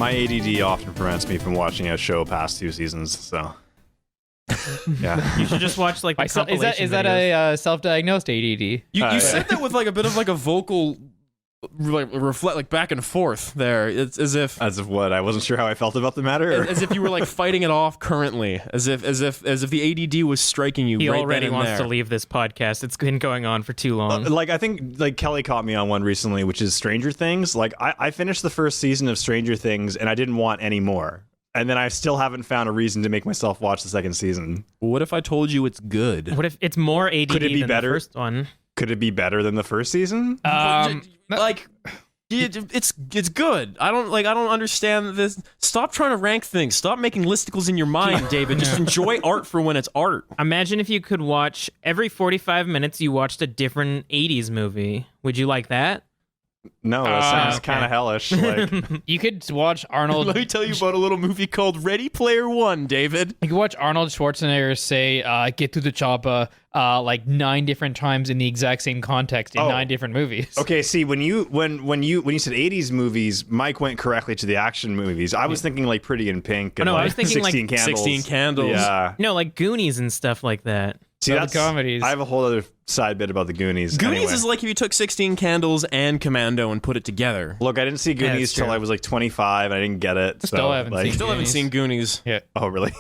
my ADD often prevents me from watching a show past 2 seasons, so... Yeah. You should just watch like the compilation is that a self-diagnosed ADD? You said that with like a bit of like a vocal reflect, like back and forth there. It's as if what? I wasn't sure how I felt about the matter. As if you were like fighting it off currently, as if the ADD was striking you. He right already then and wants there. to leave this podcast. It's been going on for too long. Like I think like Kelly caught me on one recently, which is Stranger Things. Like I finished the first season of Stranger Things and I didn't want any more. And then I still haven't found a reason to make myself watch the second season. What if I told you it's good? What if it's more ADD Could it be than better? the first one? Could it be better than the first season? Like it's good. I don't understand this. Stop trying to rank things. Stop making listicles in your mind, David. Just enjoy art for when it's art. Imagine if you could watch every 45 minutes you watched a different 80s movie. Would you like that? No, that sounds kind of hellish. Like, You could watch Arnold. Let me tell you about a little movie called Ready Player One, David. You could watch Arnold Schwarzenegger say "get to the chopper" like 9 different times in the exact same context in 9 different movies. okay, see when you said 80s movies, Mike went correctly to the action movies. I was thinking like Pretty in Pink and no, I like was thinking, like, 16 Candles. 16 Candles. Yeah. No, like Goonies and stuff like that. See, All the that's comedies. I have a whole other side bit about the Goonies. Goonies anyway. is like if you took 16 Candles and Commando and put it together. Look, I didn't see Goonies that's till true. I was like 25. I didn't get it. Still so, haven't like, seen Still haven't Goonies. seen Goonies. Yeah. Oh, really?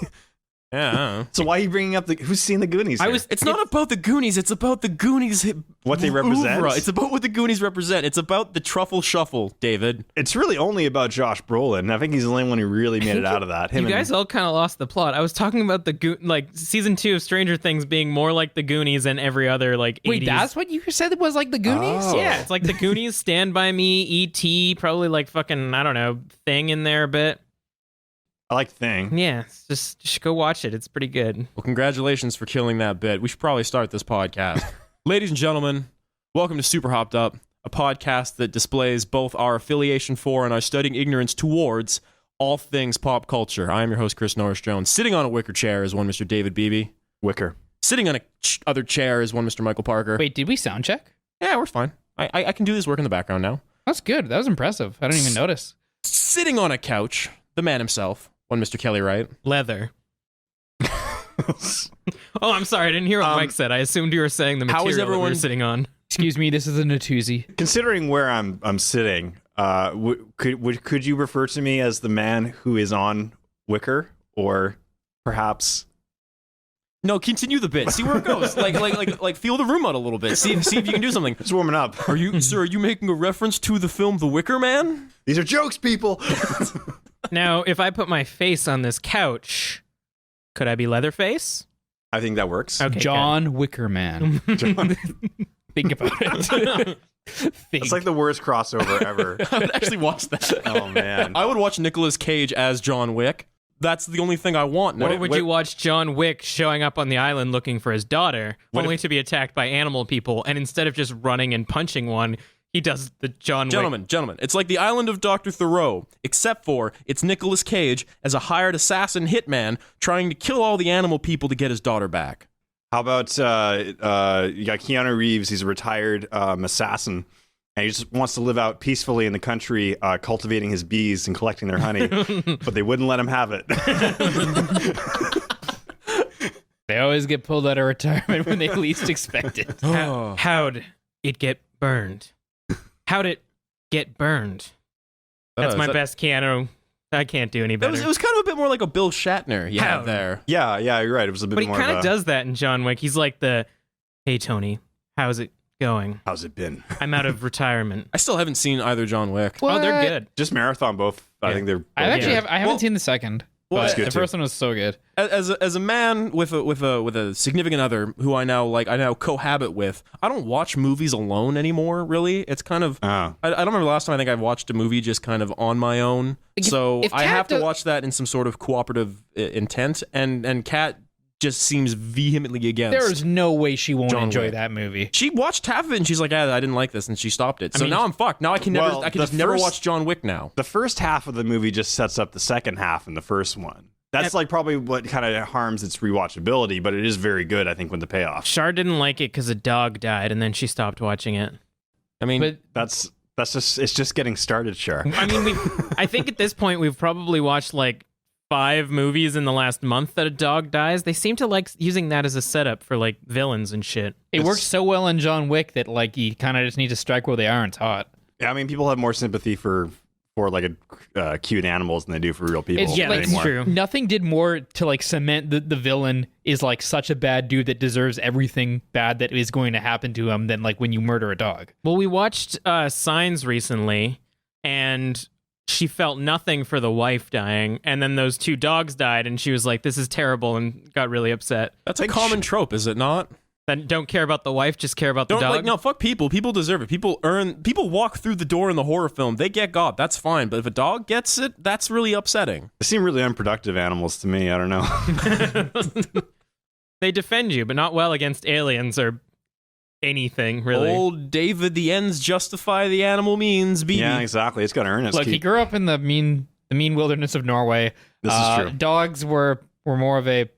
Yeah. I don't know. So why are you bringing up who's seen the Goonies? Here? It's not about the Goonies. It's about the Goonies. What they represent? Oeuvre. It's about what the Goonies represent. It's about the truffle shuffle, David. It's really only about Josh Brolin. I think he's the only one who really made it out of that. Him You guys all kind of lost the plot. I was talking about like season 2 of Stranger Things being more like the Goonies and every other like 80s. Wait, that's what you said was like the Goonies? Oh. Yeah, it's like the Goonies, Stand By Me, E.T., probably like fucking, I don't know, Thing in there a bit. I like Thing. Yeah, just go watch it. It's pretty good. Well, congratulations for killing that bit. We should probably start this podcast. Ladies and gentlemen, welcome to Super Hopped Up, a podcast that displays both our affiliation for and our studying ignorance towards all things pop culture. I am your host, Chris Norris-Jones. Sitting on a wicker chair is one Mr. David Beebe. Wicker. Sitting on a other chair is one Mr. Michael Parker. Wait, did we sound check? Yeah, we're fine. I can do this work in the background now. That's good. That was impressive. I didn't even notice. Sitting on a couch, the man himself, one Mr. Kelly Wright. Leather. Oh, I'm sorry. I didn't hear what Mike said. I assumed you were saying the How material is that we everyone- were sitting on. Excuse me, this is a Natuzzi. Considering where I'm sitting, could you refer to me as the man who is on Wicker, or perhaps? No, continue the bit. See where it goes. Like feel the room out a little bit. See if you can do something. Just warming up. Are you making a reference to the film The Wicker Man? These are jokes, people. Now, if I put my face on this couch, could I be Leatherface? I think that works. Okay, John Wickerman. John. Think about it. It's like the worst crossover ever. I would actually watch that. Oh man. I would watch Nicolas Cage as John Wick. That's the only thing I want now. Or would you watch John Wick showing up on the island looking for his daughter, only to be attacked by animal people, and instead of just running and punching one, he does the John Wick. Gentlemen, it's like the island of Dr. Thoreau, except for it's Nicolas Cage as a hired assassin hitman trying to kill all the animal people to get his daughter back. How about you got Keanu Reeves? He's a retired assassin, and he just wants to live out peacefully in the country, cultivating his bees and collecting their honey, but they wouldn't let him have it. They always get pulled out of retirement when they least expect it. How'd it get burned? How'd it get burned? That's my best Keanu. I can't do any better. It was kind of a bit more like a Bill Shatner you had there. Yeah, you're right. It was a bit But he more kind of of does that in John Wick. He's like hey, Tony, how's it going? How's it been? I'm out of retirement. I still haven't seen either John Wick. Oh, they're good. Just marathon both. I think they're. I actually Yeah. I haven't seen the second. Well, But it's good the too. first one was so good. As a man with a significant other who I now cohabit with, I don't watch movies alone anymore. Really, it's kind of Oh. I don't remember the last time I think I've watched a movie just kind of on my own. So if I Kat have to do- watch that in some sort of cooperative intent, and Kat just seems vehemently against. There is no way she won't John enjoy Wick. that movie. She watched half of it and she's like, I didn't like this, and she stopped it. So mean- now I'm fucked. Now I can Well, just the never first- watch John Wick now. The first half of the movie just sets up the second half in the first one. That's like probably what kind of harms its rewatchability, but it is very good, I think, with the payoff. Char didn't like it because a dog died, and then she stopped watching it. I mean, But That's It's just getting started, Char. I mean, I think at this point we've probably watched like 5 movies in the last month that a dog dies. They seem to like using that as a setup for like villains and shit. It works so well in John Wick that like you kind of just need to strike where the iron's hot. Yeah, I mean, people have more sympathy for like cute animals than they do for real people. It's true. Nothing did more to like cement the villain is like such a bad dude that deserves everything bad that is going to happen to him than like when you murder a dog. Well, we watched Signs recently, and she felt nothing for the wife dying, and then those 2 dogs died, and she was like, "This is terrible," and got really upset. That's a common trope, is it not? Then don't care about the wife, just care about the dog. No, fuck people. People deserve it. People walk through the door in the horror film. They get got. That's fine. But if a dog gets it, that's really upsetting. They seem really unproductive animals to me. I don't know. They defend you, but not well against aliens or anything, really. Old David, the ends justify the animal means. Beebe. Yeah, exactly. It's got to earn its Look, keep. he grew up in the mean wilderness of Norway. This is true. Dogs were more of a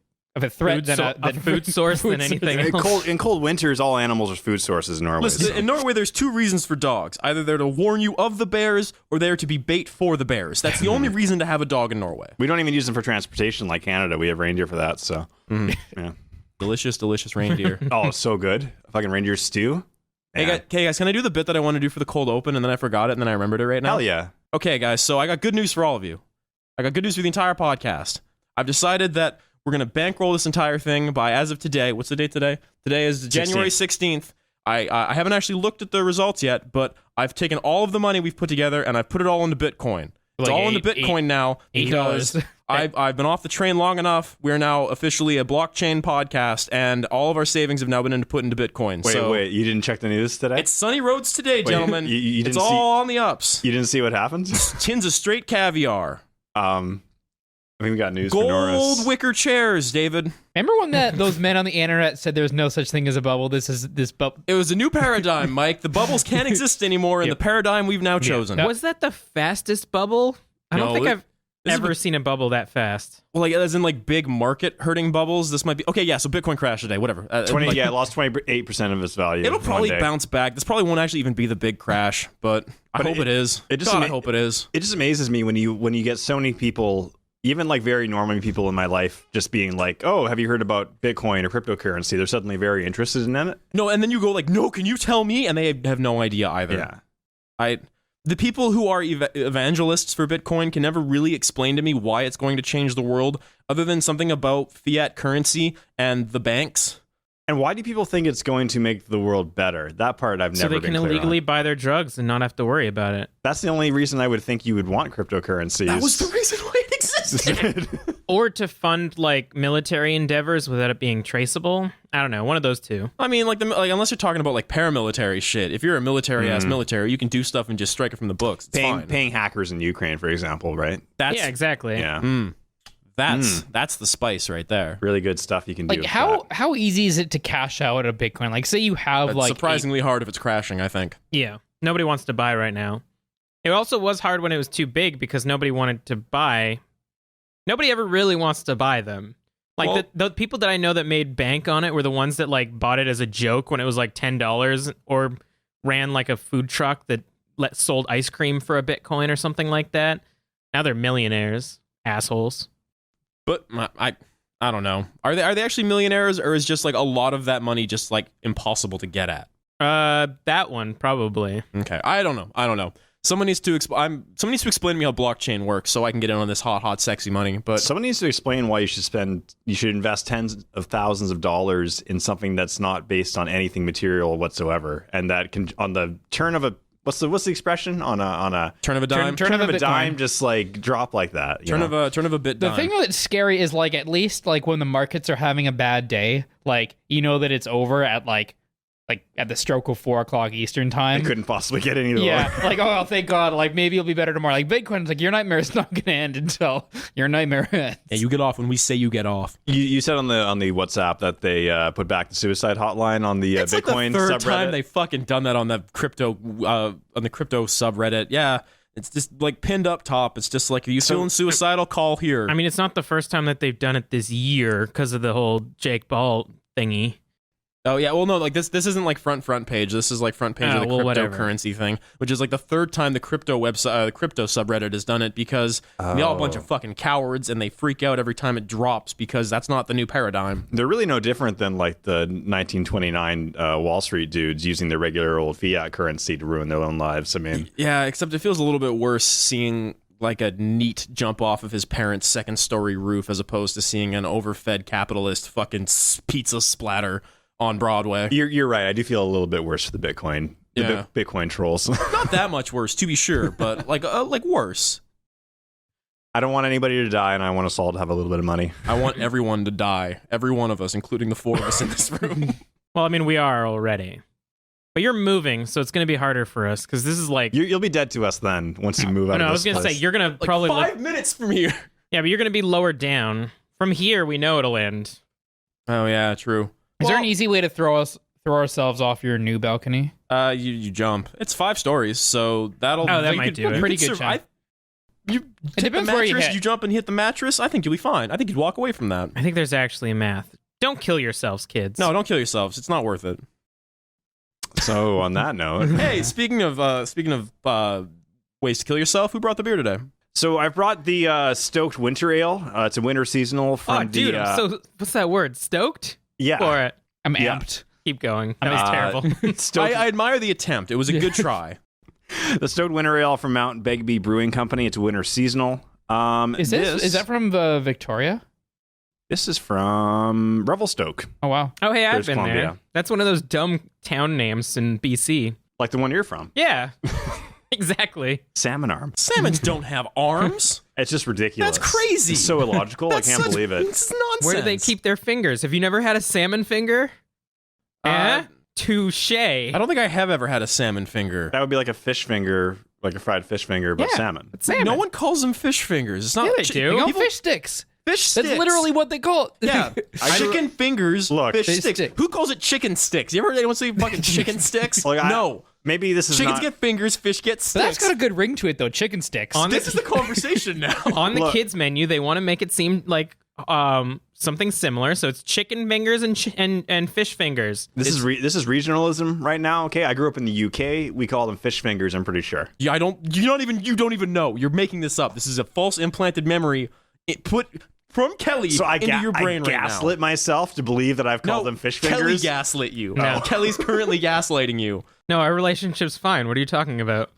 threat than a food source than anything else. In cold winters, all animals are food sources in Norway. Listen, so. in Norway, there's 2 reasons for dogs. Either they're to warn you of the bears, or they're to be bait for the bears. That's the only reason to have a dog in Norway. We don't even use them for transportation like Canada. We have reindeer for that. So, yeah. Delicious, delicious reindeer. Oh, so good. A fucking reindeer stew. Hey guys, can I do the bit that I want to do for the cold open, and then I forgot it, and then I remembered it right now? Hell yeah. Okay, guys, so I got good news for all of you. I got good news for the entire podcast. I've decided that we're going to bankroll this entire thing by, as of today, what's the date today? Today is January 16th. I haven't actually looked at the results yet, but I've taken all of the money we've put together, and I've put it all into Bitcoin. It's all into Bitcoin now because I've been off the train long enough. We're now officially a blockchain podcast, and all of our savings have now been put into Bitcoin. Wait, you didn't check the news today? It's sunny roads today, gentlemen. You it's all on the ups. You didn't see what happened? Tins of straight caviar. I think we got news for Norris. Gold wicker chairs, David. Remember when those men on the internet said there's no such thing as a bubble? This bubble. It was a new paradigm, Mike. The bubbles can't exist anymore in the paradigm we've now chosen. Was that the fastest bubble? I don't think I've ever seen a bubble that fast. Well, like as in like big market hurting bubbles. This might be okay. Yeah, so Bitcoin crashed today. Whatever. It lost 28% of its value. It'll probably bounce back. This probably won't actually even be the big crash, but I hope it is. I hope it is. It just amazes me when you get so many people, even like very normal people in my life, just being like, "Oh, have you heard about Bitcoin or cryptocurrency?" They're suddenly very interested in it. No, and then you go like, "No, can you tell me?" And they have no idea either. Yeah, the people who are evangelists for Bitcoin can never really explain to me why it's going to change the world, other than something about fiat currency and the banks. And why do people think it's going to make the world better? That part I've never been clear on. So they can illegally buy their drugs and not have to worry about it. That's the only reason I would think you would want cryptocurrency. That was the reason why it existed. Or to fund like military endeavors without it being traceable. I don't know, one of those two. I mean, like unless you're talking about like paramilitary shit. If you're a military-ass military, you can do stuff and just strike it from the books. It's fine. Paying hackers in Ukraine, for example, right? Yeah, exactly. Yeah. That's the spice right there. Really good stuff you can do. Like how easy is it to cash out a Bitcoin? Like say you have it's surprisingly hard if it's crashing, I think. Yeah. Nobody wants to buy right now. It also was hard when it was too big because nobody wanted to buy. Nobody ever really wants to buy them. Like the people that I know that made bank on it were the ones that like bought it as a joke when it was like $10 or ran like a food truck that sold ice cream for a Bitcoin or something like that. Now they're millionaires, assholes. But I don't know. Are they actually millionaires, or is just like a lot of that money just like impossible to get at? That one probably. Okay, I don't know. Someone needs to explain to me how blockchain works so I can get in on this hot, sexy money. But someone needs to explain why you should invest tens of thousands of dollars in something that's not based on anything material whatsoever, and that can on the turn of a what's the expression on a turn of a dime, turn of a dime, just like drop like that. Turn of a bit. The thing that's scary is like at least like when the markets are having a bad day, like you know that it's over at like at the stroke of 4 o'clock Eastern time. It couldn't possibly get any lower. Yeah, like oh thank God, like maybe it'll be better tomorrow. Like Bitcoin's like your nightmare is not gonna end until your nightmare ends. Yeah, you get off when we say you get off. You said on the WhatsApp that they put back the suicide hotline on the it's Bitcoin like the third subreddit. time they fucking done that on the crypto subreddit. Yeah. It's just like pinned up top. It's just like, are you feeling suicidal? Call here. I mean, it's not the first time that they've done it this year because of the whole Jake Paul thingy. Oh yeah, well no, like this isn't like front page. This is like front page of the cryptocurrency thing, which is like the third time the crypto website, the crypto subreddit has done it because they all a bunch of fucking cowards and they freak out every time it drops because that's not the new paradigm. They're really no different than like the 1929 Wall Street dudes using their regular old fiat currency to ruin their own lives. I mean, yeah, except it feels a little bit worse seeing like a neat jump off of his parents' second story roof as opposed to seeing an overfed capitalist fucking pizza splatter on Broadway. You're right. I do feel a little bit worse for the Bitcoin, Bitcoin trolls. Not that much worse, to be sure, but like worse. I don't want anybody to die, and I want us all to have a little bit of money. I want everyone to die, every one of us, including the four of us in this room. Well, I mean, we are already, but you're moving, so it's going to be harder for us because this is like you'll be dead to us then once you move out. No, of I was this going to say place. you're going to Like probably 5 minutes from here. Yeah, but you're going to be lower down. From here, we know it'll end. Oh yeah, true. Is there an easy way to throw ourselves off your new balcony? You jump. It's 5 stories, so that'll. Oh, that you might could- do you it. could Pretty good survive. chance. You It hit the depends where you mattress. hit. You jump and hit the mattress. I think you'll be fine. I think you'd walk away from that. I think there's actually a math. Don't kill yourselves, kids. No, don't kill yourselves. It's not worth it. So on that note, Hey, speaking of ways to kill yourself, who brought the beer today? so I brought the Stoked Winter Ale. It's a winter seasonal from Oh, dude, the. I'm so what's that word? Stoked? yeah. For it. I'm Yeah. amped. Keep going. That was terrible. Stoked, I admire the attempt. It was a good try. the Stoked Winter Ale from Mount Begbie Brewing Company. It's a winter seasonal. Is that from Victoria? This is from Revelstoke, Oh wow. Oh, hey, I've British been there. Columbia. That's one of those dumb town names in BC. like the one you're from. Yeah, exactly. Salmon Arm. Salmons don't have arms. It's just ridiculous. That's crazy. It's so illogical. I can't believe it. It's nonsense. Where do they keep their fingers? Have you never had a salmon finger? Touche. I don't think I have ever had a salmon finger. That would be like a fish finger, like a fried fish finger, but Yeah. salmon. Salmon. No one calls them fish fingers. It's not. Yeah, they do. They call People- fish sticks. Fish sticks. That's literally what they call it. Yeah, chicken fingers, Look, fish fish sticks. stick. Who calls it chicken sticks? You ever heard anyone say fucking chicken sticks? Like, No. Maybe this is Chickens not. get fingers, fish get But sticks. that's got a good ring to it though. Chicken sticks. This is the conversation now. On the Look. kids menu, they want to make it seem like something similar. So it's chicken fingers and fish fingers. This is regionalism right now. Okay, I grew up in the UK. We call them fish fingers. I'm pretty sure. Yeah, you don't even know. You're making this up. This is a false implanted memory. It put from Kelly So I into your brain I right now. gaslit myself to believe that I've called them fish Kelly fingers. gaslit you. No. Kelly's currently gaslighting you. No, our relationship's fine. What are you talking about?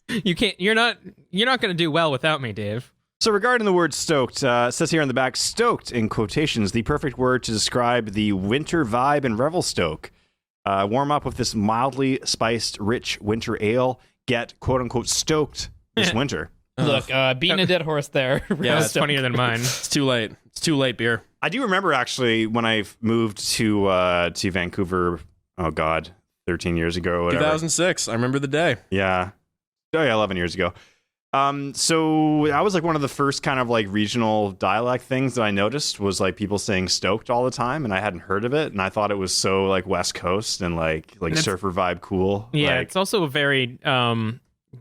You can't. You're not going to do well without me, Dave. So regarding the word stoked, it says here on the back, stoked in quotations, the perfect word to describe the winter vibe in Revelstoke. Warm up with this mildly spiced, rich winter ale. Get quote unquote stoked this winter. Look, beating a dead horse there. Yeah, That's funnier than mine. It's too late. It's too late, beer. I do remember actually when I moved to Vancouver. Oh God, 13 years ago. Or whatever. 2006. I remember the day. Yeah. Oh yeah, 11 years ago. So that was like one of the first kind of like regional dialect things that I noticed was like people saying stoked all the time, and I hadn't heard of it, and I thought it was so like West Coast and like That's- surfer vibe cool. Yeah, Like, it's also a very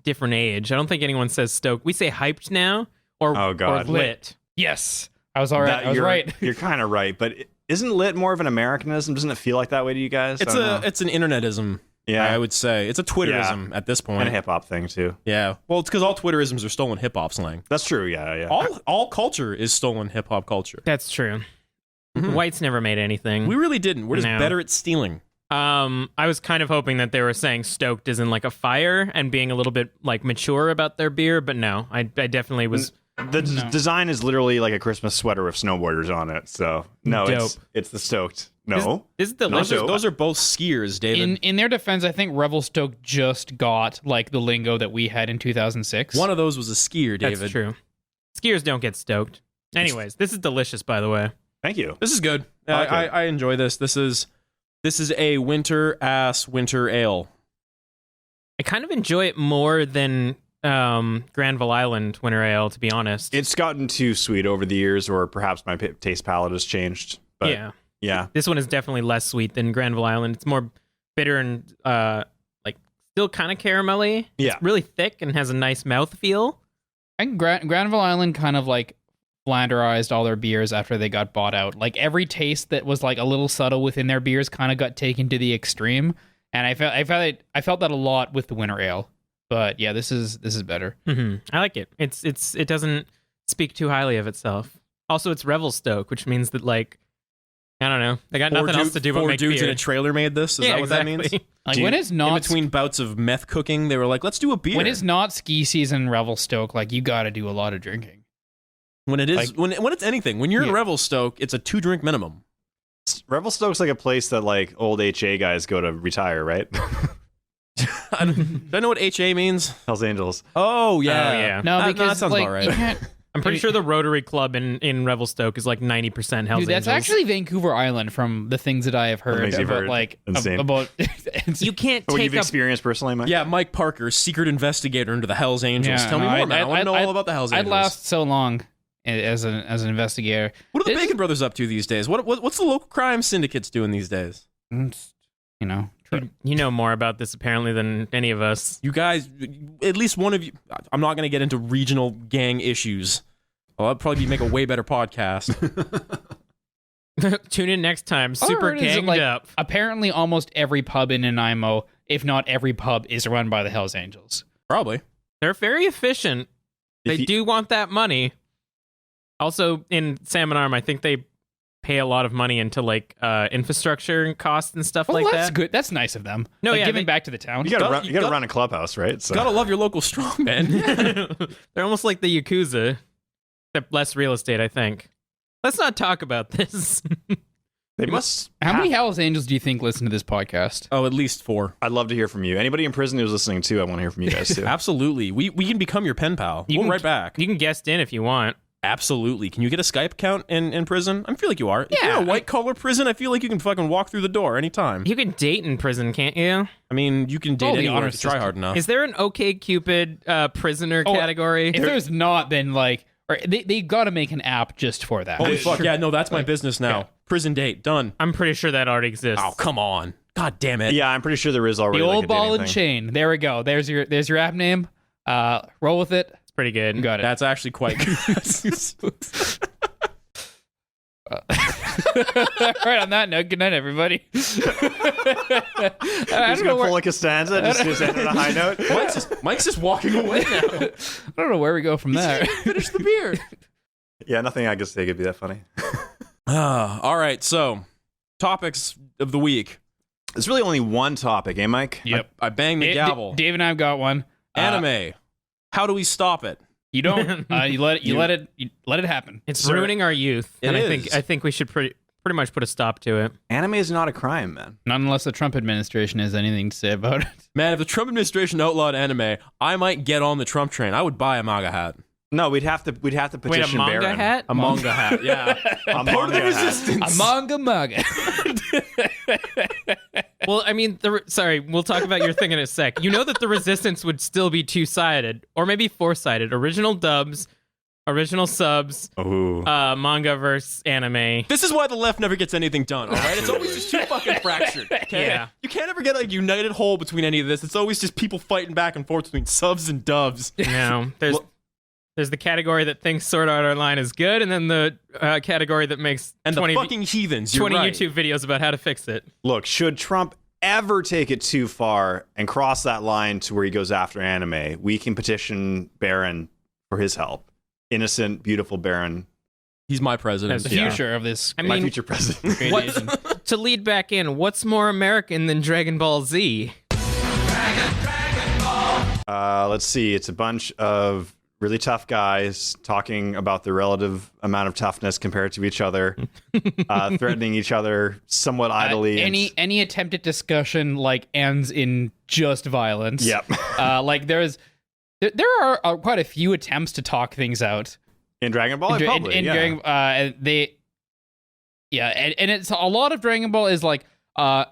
different age. I don't think anyone says stoked. We say hyped now or, Oh, God. or lit. Yes. I was all right. that- I was you're, right. You're kind of right, but isn't lit more of an Americanism? Doesn't it feel like that way to you guys? It's I don't know. it's an internetism. Yeah. I would say it's a Twitterism at this point. and a hip hop thing too. Yeah. Well, it's because all Twitterisms are stolen hip hop slang. That's true. Yeah, yeah. All culture is stolen hip hop culture. That's true. Mhm. Whites never made anything. We really didn't. We're just No. better at stealing. I was kind of hoping that they were saying stoked as in like a fire and being a little bit like mature about their beer, but no, I definitely was. The design is literally like a Christmas sweater with snowboarders on it. So no, Dope. it's the stoked. No, This is delicious. dope. Those are both skiers, David. In their defense, I think Revelstoke just got like the lingo that we had in 2006. One of those was a skier, David. That's true. Skiers don't get stoked. Anyways, this is delicious, by the way. thank you. This is good. I like it. I enjoy this. This is a winter ale. I kind of enjoy it more than Granville Island Winter Ale, to be honest. It's gotten too sweet over the years, or perhaps my taste palette has changed. But yeah. This one is definitely less sweet than Granville Island. It's more bitter and like still kind of caramelly. Yeah. It's really thick and has a nice mouthfeel. I think Granville Island kind of like flanderized all their beers after they got bought out. Like every taste that was like a little subtle within their beers kind of got taken to the extreme, and I felt that a lot with the winter ale. But yeah, this is better. Mm-hmm. I like it. It doesn't speak too highly of itself. Also, it's Revelstoke, which means that like I don't know, they got nothing else to do but make dudes beer. in a trailer made this. Is that what that means? Like when it's not in between bouts of meth cooking, they were like, "Let's do a beer." when it's not ski season, Revelstoke, like you got to do a lot of drinking. When it is, when it's anything, when you're in Yeah. Revelstoke, it's a 2-drink minimum. Revelstoke's like a place that like old HA guys go to retire, right? Do I know what HA means? Hells Angels. Oh yeah, Oh, yeah. No, That because sounds like about right. you can't. I'm pretty sure the Rotary Club in Revelstoke is like 90% Hells Dude, that's Angels. actually Vancouver Island from the things that I have heard things you've about, heard. like Insane. about. You can't What take you've a experienced personally, Mike? Yeah, Mike Parker, secret investigator into the Hells Angels. Yeah, Tell me no, more, man. I want to know I'd- all about the Hells I'd Angels. last so long as an investigator. What are the It's- Bacon Brothers up to these days? What's the local crime syndicates doing these days? It's, you know, You know more about this apparently than any of us. You guys, at least one of you. I'm not going to get into regional gang issues. Well, that'd probably make a way better podcast. Tune in next time. all I Super heard is that, ganged like, up. apparently, almost every pub in Nanaimo, if not every pub, is run by the Hells Angels. Probably. They're very efficient. They If you- do want that money. Also, in Salmon Arm, I think they pay a lot of money into like infrastructure and costs and stuff Well, like that's that. good. That's nice of them. No, Like, yeah, giving they- back to the town. You gotta Got- run. you You gotta got- run a clubhouse, right? So Gotta love your local strongman. They're almost like the Yakuza, except less real estate, I think. Let's not talk about this. they must. How many Hells Angels do you think listen to this podcast? Oh, at least 4. I'd love to hear from you. Anybody in prison who's listening too, I want to hear from you guys too. Absolutely. We can become your pen pal. You We'll can- right back. You can guest in if you want. Absolutely. Can you get a Skype account in prison? I feel like you are. If you're Yeah, in a white collar prison, I feel like you can fucking walk through the door anytime. You can date in prison, can't you? I mean, you can date the anywhere honor if you try system. hard enough. Is there an OK Cupid prisoner category? If there's not, then like, or they got to make an app just for that. Holy fuck, yeah, no, that's my business now. yeah. Prison date, done. I'm pretty sure that already exists. Oh, come on. God damn it. Yeah, I'm pretty sure there is already The like old a ball dating and thing. chain. There we go. There's your app name. Roll with it. It's pretty good. Got it. That's actually quite good. Right on that note, good night, everybody. I He's don't know gonna where, pull like a stanza, just end on a high note. Mike's just walking away now. I don't know where we go from there. Finish the beer. Yeah, nothing I could say could be that funny. All right, so topics of the week. There's really only one topic, eh, Mike? Yep. I banged the gavel. Dave and I've got one. Anime. How do we stop it? You don't. You let it happen. It's Sir, ruining our youth, it and is. I think we should pretty much put a stop to it. Anime is not a crime, man. Not unless the Trump administration has anything to say about it. Man, if the Trump administration outlawed anime, I might get on the Trump train. I would buy a MAGA hat. No, we'd have to petition Wait, a manga Barron. hat? A manga hat, yeah. A Part of the manga hat. resistance. A manga. Well, I mean, sorry, we'll talk about your thing in a sec. You know that the resistance would still be two-sided, or maybe four-sided. Original dubs, original subs, Ooh. manga versus anime. This is why the left never gets anything done, all right? It's always just too fucking fractured, okay? Yeah. You can't ever get a united whole between any of this. It's always just people fighting back and forth between subs and dubs. No, there's the category that thinks Sword Art Online is good, and then the category that makes And 20, the fucking heathens, you're 20 right. YouTube videos about how to fix it. Look, should Trump ever take it too far and cross that line to where he goes after anime, we can petition Barron for his help. Innocent, beautiful Barron, He's my president. The future of this. I my mean, future president. great what- nation. to lead back in, what's more American than Dragon Ball Z? Let's see. It's a bunch of really tough guys talking about the relative amount of toughness compared to each other, threatening each other somewhat idly. Any attempt at discussion like ends in just violence. Yep. Like there are quite a few attempts to talk things out. In Dragon Ball, probably. in yeah. Dragon, and it's a lot of Dragon Ball is like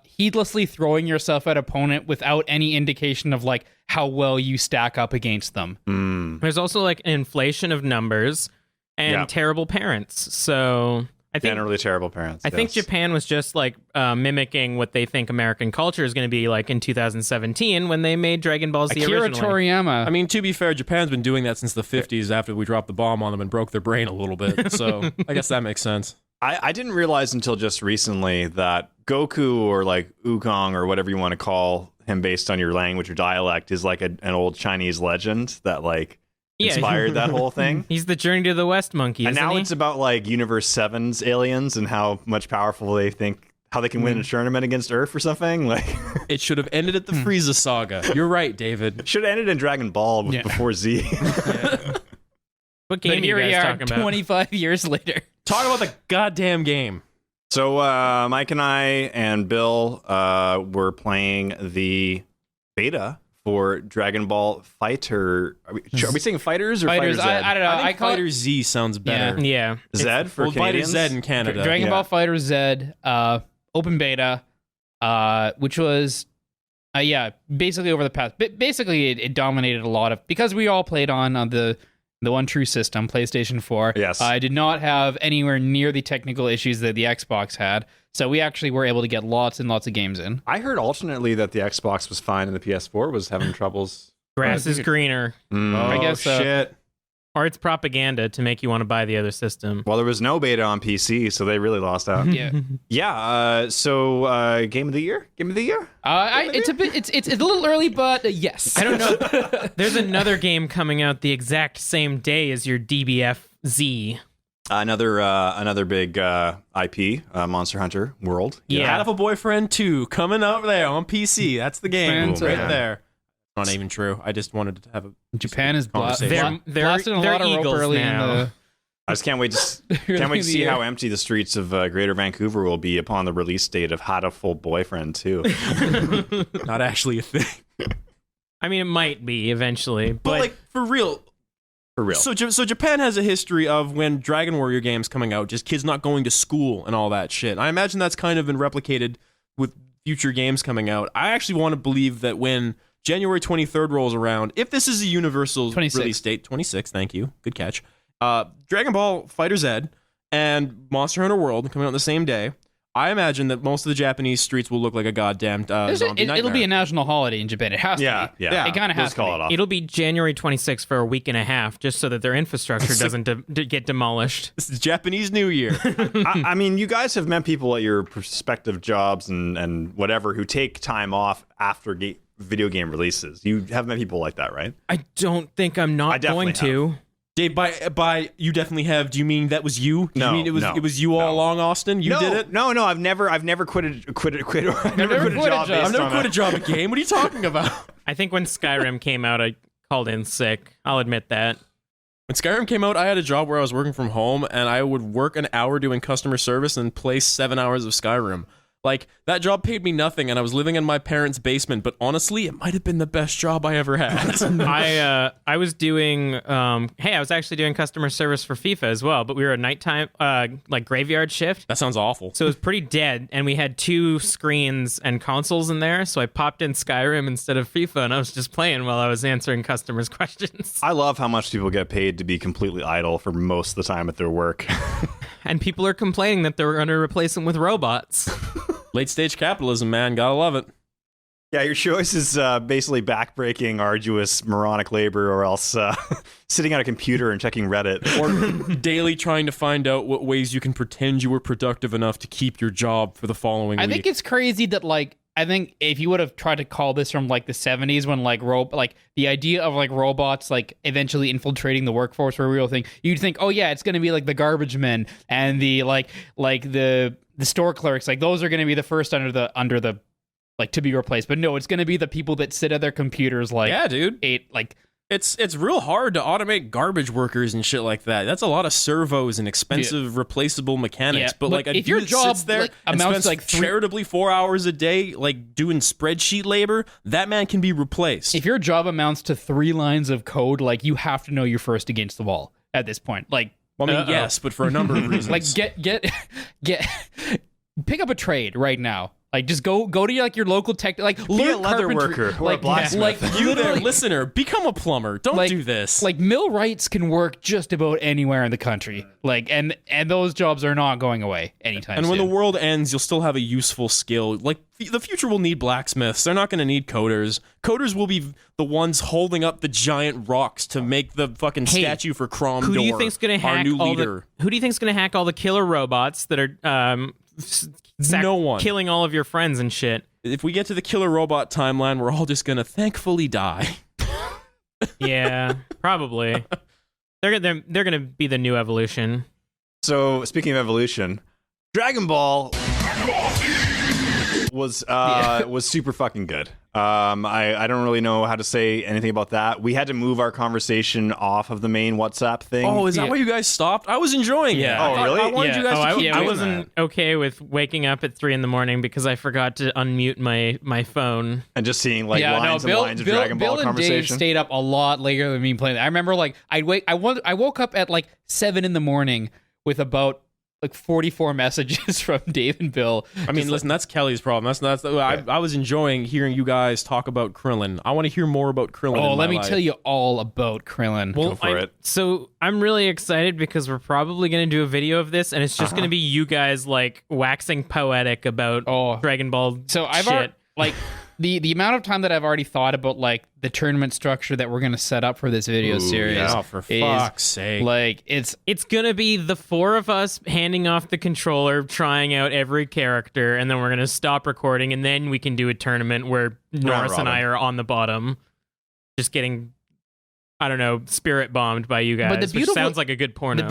heedlessly throwing yourself at opponent without any indication of like how well you stack up against them. Mm. There's also like an inflation of numbers and Yeah. terrible parents. So I think Generally terrible parents. I think yes. Japan was just like mimicking what they think American culture is going to be like in 2017 when they made Dragon Ball Z Akira originally. Toriyama. I mean, to be fair, Japan's been doing that since the 50s after we dropped the bomb on them and broke their brain a little bit. So I guess that makes sense. I didn't realize until just recently that Goku or like Wukong or whatever you want to call him based on your language or dialect is like an old Chinese legend that like inspired that whole thing. He's the Journey to the West monkey, And isn't now he? it's about like Universe 7's aliens and how much powerful they think, how they can win a tournament against Earth or something. Like It should have ended at the Frieza saga. You're right, David. should have ended in Dragon Ball before Z. What game but are here you we guys are, talking about? 25 years later. Talk about the goddamn game. So Mike and I and Bill were playing the beta for Dragon Ball Fighter. Are we saying Fighters or Fighters, Fighter Z? I don't know. I I think call Fighter it Z sounds better. Yeah. Zed for Well, Fighter Canadians? Z in Canada. Dragon Yeah. Ball Fighter Z, open beta, which was, basically over the past. Basically, it dominated a lot of because we all played on the one true system, PlayStation 4. Yes. I did not have anywhere near the technical issues that the Xbox had, so we actually were able to get lots and lots of games in. I heard alternately that the Xbox was fine and the PS4 was having troubles. Grass is greener. I guess so. Shit. Or it's propaganda to make you want to buy the other system. Well, there was no beta on PC, so they really lost out. Yeah. Yeah. So, game of the year. It's a bit. It's a little early, but yes. I don't know. There's another game coming out the exact same day as your DBF Z. Another big IP, Monster Hunter World. Yeah. Hat of a Boyfriend 2 coming up there on PC. That's the game Fantastic. right there. Not even true. I just wanted to have a Japan is conversation. blasting a lot of rope Eagles early now. in the. I just can't wait to see how empty the streets of Greater Vancouver will be upon the release date of Had a Full Boyfriend 2. not actually a thing. I mean, it might be eventually, But like for real. For real. So Japan has a history of when Dragon Warrior games coming out, just kids not going to school and all that shit. I imagine that's kind of been replicated with future games coming out. I actually want to believe that when January 23rd rolls around, if this is a universal 26. release date, 26, thank you, good catch. Dragon Ball Fighter Z and Monster Hunter World coming out on the same day. I imagine that most of the Japanese streets will look like a goddamn zombie nightmare. It'll be a national holiday in Japan. It has to be. Yeah. It kind of has Let's to call be. it off. it'll be January 26th for a week and a half, just so that their infrastructure doesn't get demolished. This is Japanese New Year. I mean, you guys have met people at your prospective jobs and whatever who take time off after video game releases. You have met people like that, right? I don't think I'm I not definitely going to. Dave, by you definitely have. Do you mean that was you? Do No, you mean no, it was you all no. along, Austin? You did it. No, I've never quit a job. I've never quit a job at game. What are you talking about? I think when Skyrim came out, I called in sick. I'll admit that. When Skyrim came out, I had a job where I was working from home, and I would work an hour doing customer service and play 7 hours of Skyrim. Like, that job paid me nothing, and I was living in my parents' basement, but honestly, it might have been the best job I ever had. I was doing I was actually doing customer service for FIFA as well, but we were a nighttime like graveyard shift. That sounds awful. So it was pretty dead, and we had 2 screens and consoles in there, so I popped in Skyrim instead of FIFA, and I was just playing while I was answering customers' questions. I love how much people get paid to be completely idle for most of the time at their work. And people are complaining that they're going to replace them with robots. Late stage capitalism, man. Gotta love it. Yeah, your choice is basically backbreaking, arduous, moronic labor, or else sitting at a computer and checking Reddit. Or daily trying to find out what ways you can pretend you were productive enough to keep your job for the following I week. think it's crazy that I think if you would have tried to call this from like the 70s when the idea of like robots like eventually infiltrating the workforce were a real thing, you'd think, oh yeah, it's going to be like the garbage men and the like the store clerks, like those are going to be the first under the like to be replaced. But no, it's going to be the people that sit at their computers like yeah, dude. It's real hard to automate garbage workers and shit like that. That's a lot of servos and expensive replaceable mechanics. Yeah, But like a if your dude that job sits there like, and amounts spends like charitably 4 hours a day like doing spreadsheet labor, that man can be replaced. if your job amounts to 3 lines of code, like you have to know you're first against the wall at this point. Like, well, I mean, yes, but for a number of reasons. like get pick up a trade right now. Like, just go to your local tech. Like, Be learn a leather carpentry. worker or a blacksmith. Like, You there, literally, listener, become a plumber. Don't do this. Like, millwrights can work just about anywhere in the country. Like, and those jobs are not going away anytime and when soon. the world ends, you'll still have a useful skill. Like, the future will need blacksmiths. They're not going to need coders. Coders will be the ones holding up the giant rocks to make the fucking statue for Crom Who do you Door, think's gonna our hack new all leader. Who do you think's gonna hack all the killer robots that are No one. killing all of your friends and shit? If we get to the killer robot timeline, we're all just going to thankfully die. Yeah, probably. They're gonna be the new evolution. So speaking of evolution, Dragon Ball was super fucking good. I don't really know how to say anything about that. We had to move our conversation off of the main WhatsApp thing. Oh, is that Yeah. why you guys stopped? I was enjoying it. Yeah. I Oh, thought- really? I wanted you guys to keep I doing wasn't okay with waking up at 3 a.m. because I forgot to unmute my phone. and just seeing like Yeah, lines Bill, and lines of Bill, Dragon Ball Bill and Dave conversation. stayed up a lot later than me playing. I remember like I woke up at like 7 a.m. with about like 44 messages from Dave and Bill. I mean, listen, that's Kelly's problem. I was enjoying hearing you guys talk about Krillin. I want to hear more about Krillin. Oh, in let my me life. tell you all about Krillin. Go for it. So I'm really excited because we're probably going to do a video of this, and it's just going to be you guys like waxing poetic about Dragon Ball. So I've shit. already, like the amount of time that I've already thought about like the tournament structure that we're gonna set up for this video series. Oh, for is, fuck's sake. Like it's gonna be the 4 of us handing off the controller, trying out every character, and then we're gonna stop recording, and then we can do a tournament where Norris and I are on the bottom, just getting, I don't know, spirit bombed by you guys. But the which beautiful- sounds like a good porno.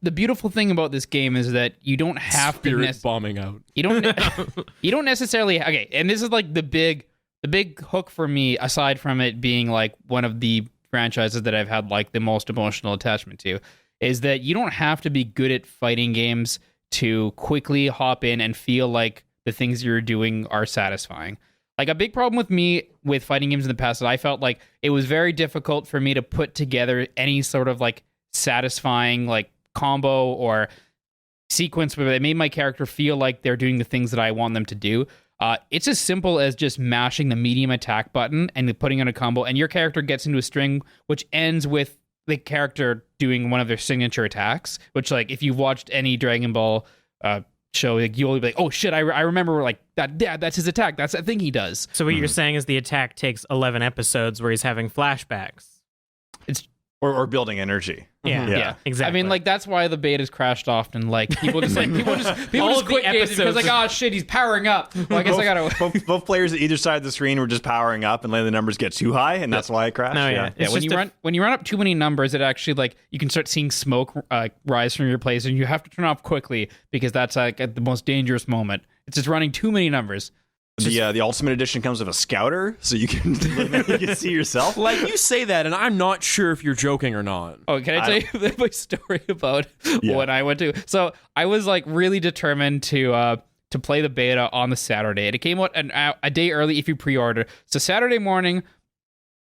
the beautiful thing about this game is that you don't have Spirit to bombing out. you don't necessarily and this is like the big hook for me, aside from it being like one of the franchises that I've had like the most emotional attachment to, is that you don't have to be good at fighting games to quickly hop in and feel like the things you're doing are satisfying. Like a big problem with me with fighting games in the past is I felt like it was very difficult for me to put together any sort of like satisfying like combo or sequence where they made my character feel like they're doing the things that I want them to do. It's as simple as just mashing the medium attack button and putting on a combo, and your character gets into a string which ends with the character doing one of their signature attacks, which like if you've watched any Dragon Ball show, like, you'll be like, oh shit, I remember like that. Yeah, that's his attack. That's the thing he does. So what you're saying is the attack takes 11 episodes where he's having flashbacks. Or building energy. Yeah, Yeah. exactly. I mean, like that's why the betas crashed often. Like people just like people All just of quit the games because episodes- like, oh shit, he's powering up. Well, I guess I gotta. both players at either side of the screen were just powering up and letting the numbers get too high, and that's why it crashed. No, yeah. Yeah, It's when just you run up too many numbers, it actually like you can start seeing smoke rise from your place, and you have to turn off quickly because that's like at the most dangerous moment. It's just running too many numbers. The Ultimate Edition comes with a scouter, so you can see yourself. Like, you say that, and I'm not sure if you're joking or not. Oh, can I tell you my story about when I went to? So I was like really determined to play the beta on the Saturday, and it came out a day early if you pre-order. So Saturday morning,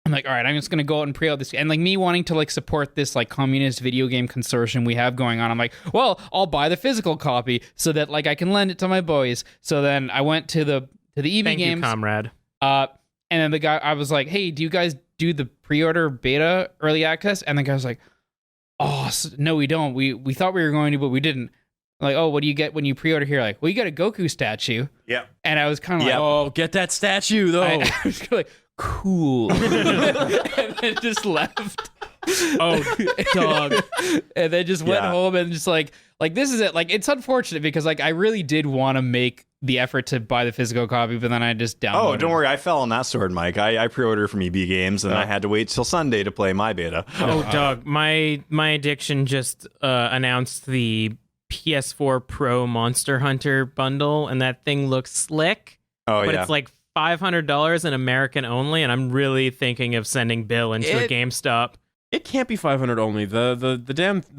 I'm like, all right, I'm just gonna go out and pre-order this, and like me wanting to like support this like communist video game consortium we have going on. I'm like, well, I'll buy the physical copy so that like I can lend it to my boys. So then I went to the EV Thank games. you, comrade. And then the guy, I was like, hey, do you guys do the pre-order beta early access? And the guy was like, oh, no, we don't. We thought we were going to, but we didn't. I'm like, oh, what do you get when you pre-order here? Like, well, you get a Goku statue. Yeah. And I was kind of like, Oh, get that statue, though. I was kind of like, cool. And then just left. Oh, dog. And then just went Yeah. home and just like this is it. Like, it's unfortunate because like I really did want to make the effort to buy the physical copy, but then I just downloaded. Oh, don't worry. I fell on that sword, Mike. I pre-ordered from EB Games, and I had to wait till Sunday to play my beta. Oh, dog. My addiction just announced the PS4 Pro Monster Hunter bundle, and that thing looks slick. Oh, But yeah. it's like $500 in American only, and I'm really thinking of sending Bill into a GameStop. It can't be 500 only. The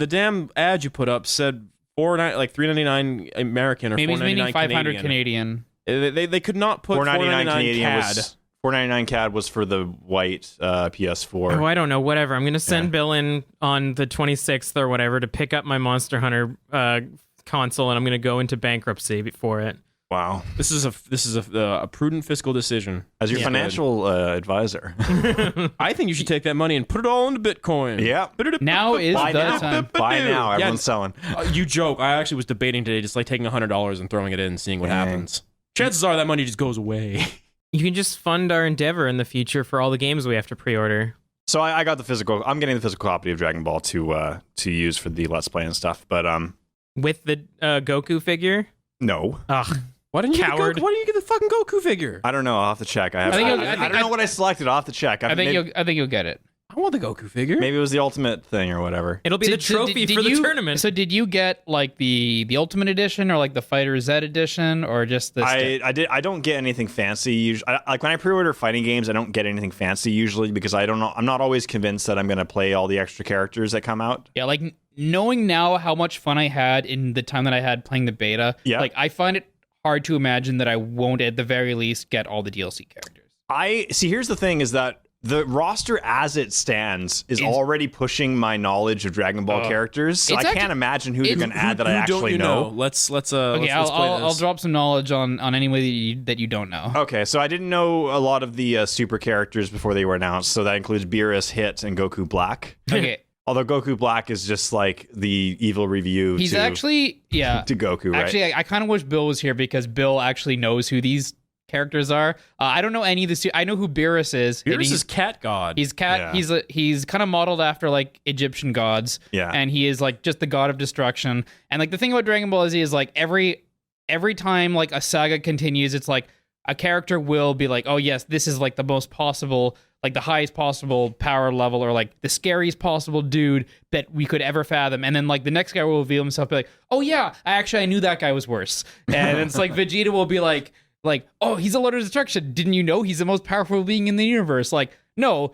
damn ad you put up said $3.99 American or Maybe he's $4.99 meaning 500 Canadian. Canadian. They could not put $4.99 Canadian CAD. was $4.99 CAD was for the white PS4. Oh, I don't know. Whatever. I'm going to send Bill in on the 26th or whatever to pick up my Monster Hunter console, and I'm going to go into bankruptcy for it. Wow. This is a prudent fiscal decision. As your financial advisor. I think you should take that money and put it all into Bitcoin. Yeah. Now is Buy the now. time. Buy now. Yeah. Everyone's selling. You joke. I actually was debating today just like taking $100 and throwing it in and seeing what Dang. happens. Chances are that money just goes away. You can just fund our endeavor in the future for all the games we have to pre-order. So I got the physical. I'm getting the physical copy of Dragon Ball to use for the Let's Play and stuff. But With the Goku figure? no. Ugh. Why didn't you Coward. Why didn't you get the fucking Goku figure? I don't know. I'll have to check. I don't know what I selected. I'll have to check. I think you'll get it. I want the Goku figure. Maybe it was the ultimate thing or whatever. It'll be the trophy for the tournament. So did you get like the Ultimate Edition or like the Fighter Z Edition or just the? I don't get anything fancy. Usually, like when I pre-order fighting games, I don't get anything fancy usually because I don't know. I'm not always convinced that I'm going to play all the extra characters that come out. Yeah, like knowing now how much fun I had in the time that I had playing the beta. Yeah. Like I find it hard to imagine that I won't at the very least get all the DLC characters. I see. Here's the thing: is that the roster as it stands is already pushing my knowledge of Dragon Ball characters. So I can't imagine who they're going to add that I actually know. Let's Okay, let's play I'll this. drop some knowledge on anybody that you don't know. Okay, so I didn't know a lot of the super characters before they were announced. So that includes Beerus, Hit, and Goku Black. Okay. Although Goku Black is just like the evil review. He's actually to Goku. Right? Actually, I kind of wish Bill was here because Bill actually knows who these characters are. I don't know any of the. I know who Beerus is. Beerus is Cat God. He's cat. Yeah. He's kind of modeled after like Egyptian gods. Yeah. And he is like just the god of destruction. And like the thing about Dragon Ball Z is like every time like a saga continues, it's like a character will be like, oh yes, this is like the most possible, like the highest possible power level, or like the scariest possible dude that we could ever fathom. And then like the next guy will reveal himself, be like, oh yeah, I knew that guy was worse. And it's like Vegeta will be like, oh, he's a Lord of Destruction. Didn't you know he's the most powerful being in the universe? Like, no,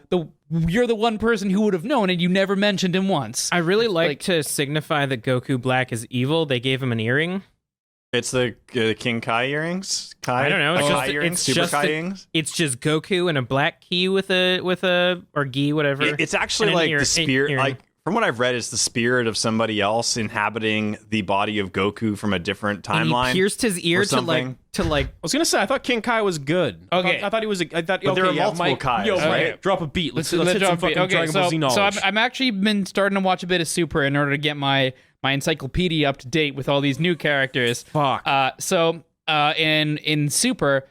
you're the one person who would have known, and you never mentioned him once. I really like to signify that Goku Black is evil. They gave him an earring. It's the King Kai earrings. Kai? I don't know. The It's Kai just- earrings, it's Super just Kai a- earrings. It's just Goku and a black key with a or gi, whatever. It's actually And an like the spirit. earring. Like from what I've read, it's the spirit of somebody else inhabiting the body of Goku from a different And timeline. he pierced his ear or to like something. I was gonna say I thought King Kai was good. Okay. I thought he was. I thought. But there okay, are yeah, multiple Mike, Kais, yo, right? Mike, drop a beat. Let's hit drop some it. fucking Okay, Dragon Ball Z knowledge. so I'm actually been starting to watch a bit of Super in order to get my encyclopedia up to date with all these new characters. Fuck. In Super,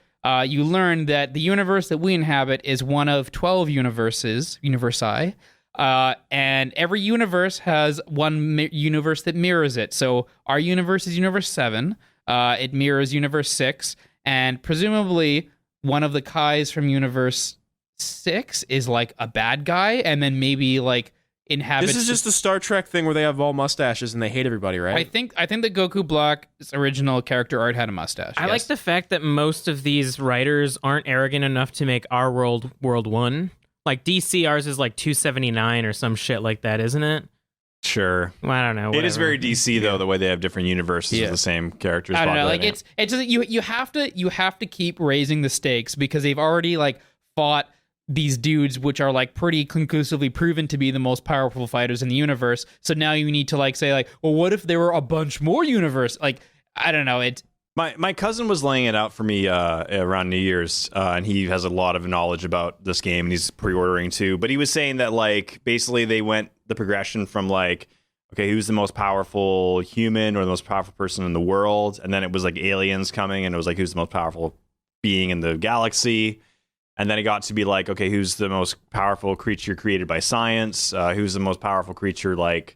you learn that the universe that we inhabit is one of 12 universi. And every universe has one universe that mirrors it. So our universe is Universe 7. It mirrors Universe 6. And presumably one of the Kais from Universe 6 is like a bad guy. And then maybe like inhabits... This is just the Star Trek thing where they have all mustaches and they hate everybody, right? I think that Goku Black's original character art had a mustache. I yes. like the fact that most of these writers aren't arrogant enough to make our world World 1. Like DC, ours is like 279 or some shit like that, isn't it? Sure. Well, I don't know. It is whatever. very DC though, the way they have different universes Yeah. of the same characters. I don't know. Like populating it's just, you have to keep raising the stakes because they've already like fought these dudes which are like pretty conclusively proven to be the most powerful fighters in the universe. So now you need to like say like, well, what if there were a bunch more universe? Like, I don't know. It's My cousin was laying it out for me around New Year's, and he has a lot of knowledge about this game, and he's pre-ordering too. But he was saying that like basically they went the progression from like, okay, who's the most powerful human or the most powerful person in the world, and then it was like aliens coming, and it was like who's the most powerful being in the galaxy, and then it got to be like, okay, who's the most powerful creature created by science? Who's the most powerful creature like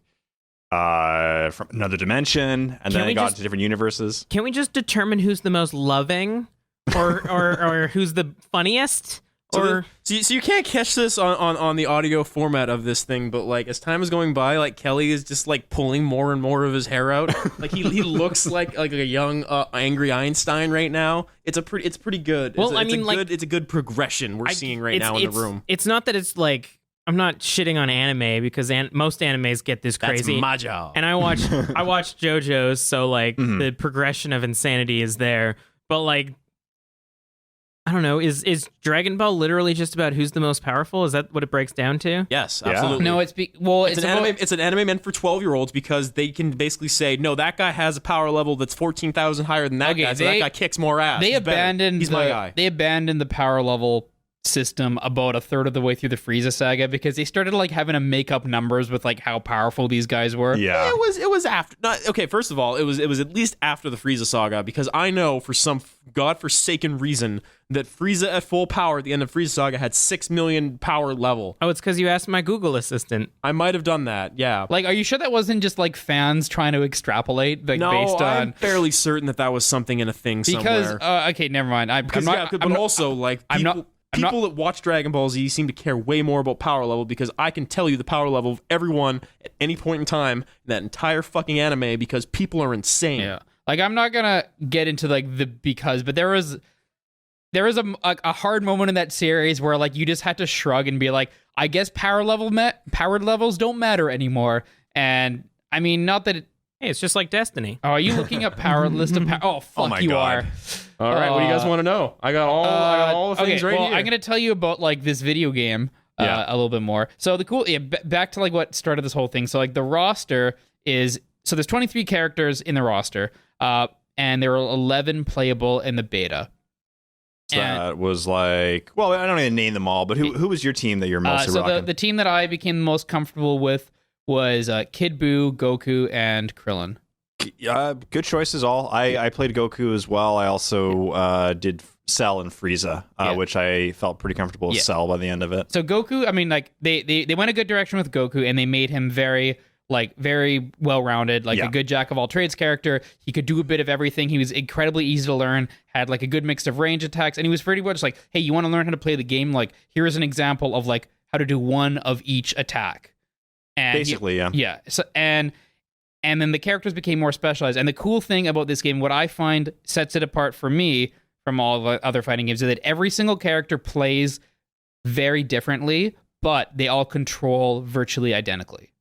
from another dimension? And then it got to different universes. Can we just determine who's the most loving, or who's the funniest? So you can't catch this on the audio format of this thing, but like as time is going by, like Kelly is just like pulling more and more of his hair out. Like he looks like a young angry Einstein right now. It's pretty good. Well, It's a good progression we're seeing right now in the room. It's not that it's like I'm not shitting on anime because most animes get this crazy. That's my job. And I watch JoJo's, so like the progression of insanity is there. But like I don't know. Is Dragon Ball literally just about who's the most powerful? Is that what it breaks down to? Yes, Yeah. absolutely. No, it's an anime meant for 12-year-olds because they can basically say, no, that guy has a power level that's 14,000 higher than that guy, so that guy kicks more ass. They He's better. abandoned He's my guy. They abandoned the power level system about a third of the way through the Frieza saga because they started like having to make up numbers with like how powerful these guys were. Yeah. It was after. Okay, first of all, it was at least after the Frieza saga because I know for some godforsaken reason that Frieza at full power at the end of Frieza saga had 6 million power level. Oh, it's because you asked my Google assistant. I might have done that. Yeah. Like, are you sure that wasn't just like fans trying to extrapolate, like No, based on? I'm fairly certain that was something in a thing Because somewhere. okay, never mind. People that watch Dragon Ball Z seem to care way more about power level because I can tell you the power level of everyone at any point in time in that entire fucking anime because people are insane. Yeah. Like, I'm not gonna get into like but there was a hard moment in that series where like you just had to shrug and be like, I guess powered levels don't matter anymore. And I mean, not that. Hey, it's just like Destiny. Oh, are you looking up power list of power? Oh, fuck, my you God. are. All right, what do you guys want to know? I got all the things okay, right well, here. I'm gonna tell you about like this video game a little bit more. So back to like what started this whole thing. So like the roster there's 23 characters in the roster, and there are 11 playable in the beta. So that was like, well, I don't even name them all, but who was your team that you're mostly so rocking? the team that I became the most comfortable with was Kid Buu, Goku, and Krillin. Good choices all. I played Goku as well. I also did Cell and Frieza, which I felt pretty comfortable with Cell by the end of it. So Goku, I mean, like they went a good direction with Goku, and they made him very well-rounded, like a good jack of all trades character. He could do a bit of everything. He was incredibly easy to learn, had like a good mix of range attacks, and he was pretty much like, hey, you want to learn how to play the game? Like, here's an example of like how to do one of each attack. And Basically, yeah. Yeah. So and then the characters became more specialized. And the cool thing about this game, what I find sets it apart for me from all the other fighting games, is that every single character plays very differently, but they all control virtually identically.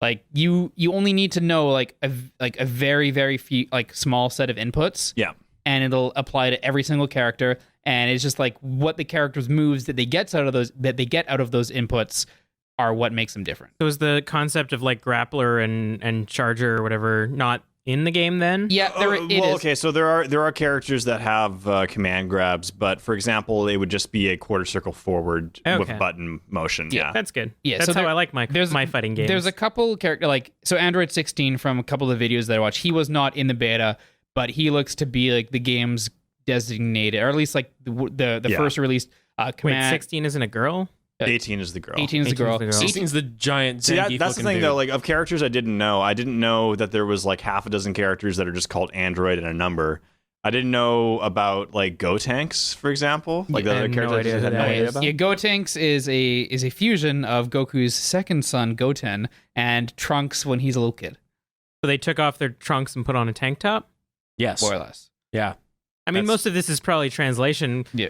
Like you only need to know like a very, very few, like small set of inputs. Yeah. And it'll apply to every single character. And it's just like what the character's moves that they get out of those inputs are what makes them different. So is the concept of like grappler and charger or whatever not in the game then? Yeah, it is. Okay, so there are characters that have command grabs, but for example, they would just be a quarter circle forward with button motion. Yeah. That's good. Yeah, that's so how I like my fighting games. There's a couple character like so Android 16 from a couple of videos that I watched. He was not in the beta, but he looks to be like the game's designated, or at least like the first released command. Wait, 16 isn't a girl? 18 is the girl. 18 is the girl. 16's the giant. See, that's the thing, dude. though. Like of characters, I didn't know. I didn't know that there was like half a dozen characters that are just called Android and a number. I didn't know about like Gotenks, for example. Like the other characters I had no idea about. Yeah, Gotenks is a fusion of Goku's second son Goten and Trunks when he's a little kid. So they took off their trunks and put on a tank top? Yes. More or less. Yeah. I mean, most of this is probably translation. Yeah.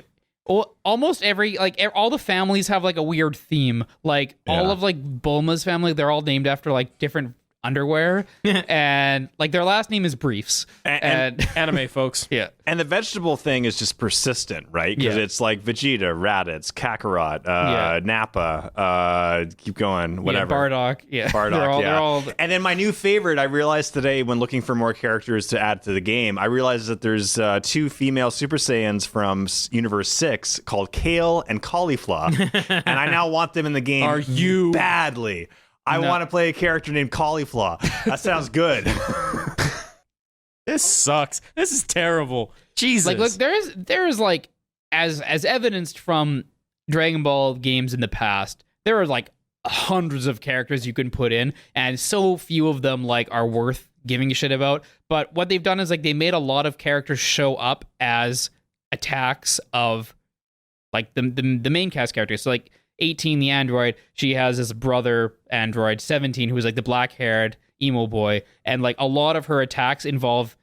Almost every all the families have like a weird theme. Like all of like Bulma's family, they're all named after like different underwear, and like their last name is Briefs. And anime folks. Yeah. And the vegetable thing is just persistent, right? Because it's like Vegeta, Raditz, Kakarot, Nappa, keep going, whatever. Bardock. Yeah. Bardock, they're all... And then my new favorite, I realized today when looking for more characters to add to the game, I realized that there's 2 female Super Saiyans from Universe 6 called Kale and Cauliflower. And I now want them in the game badly. I want to play a character named Cauliflower. That sounds good. This sucks. This is terrible. Jesus. Like, look, there is like as evidenced from Dragon Ball games in the past, there are like hundreds of characters you can put in, and so few of them like are worth giving a shit about. But what they've done is like they made a lot of characters show up as attacks of like the main cast characters. So like 18, the android, she has this brother android, 17, who is like the black-haired emo boy, and like a lot of her attacks involve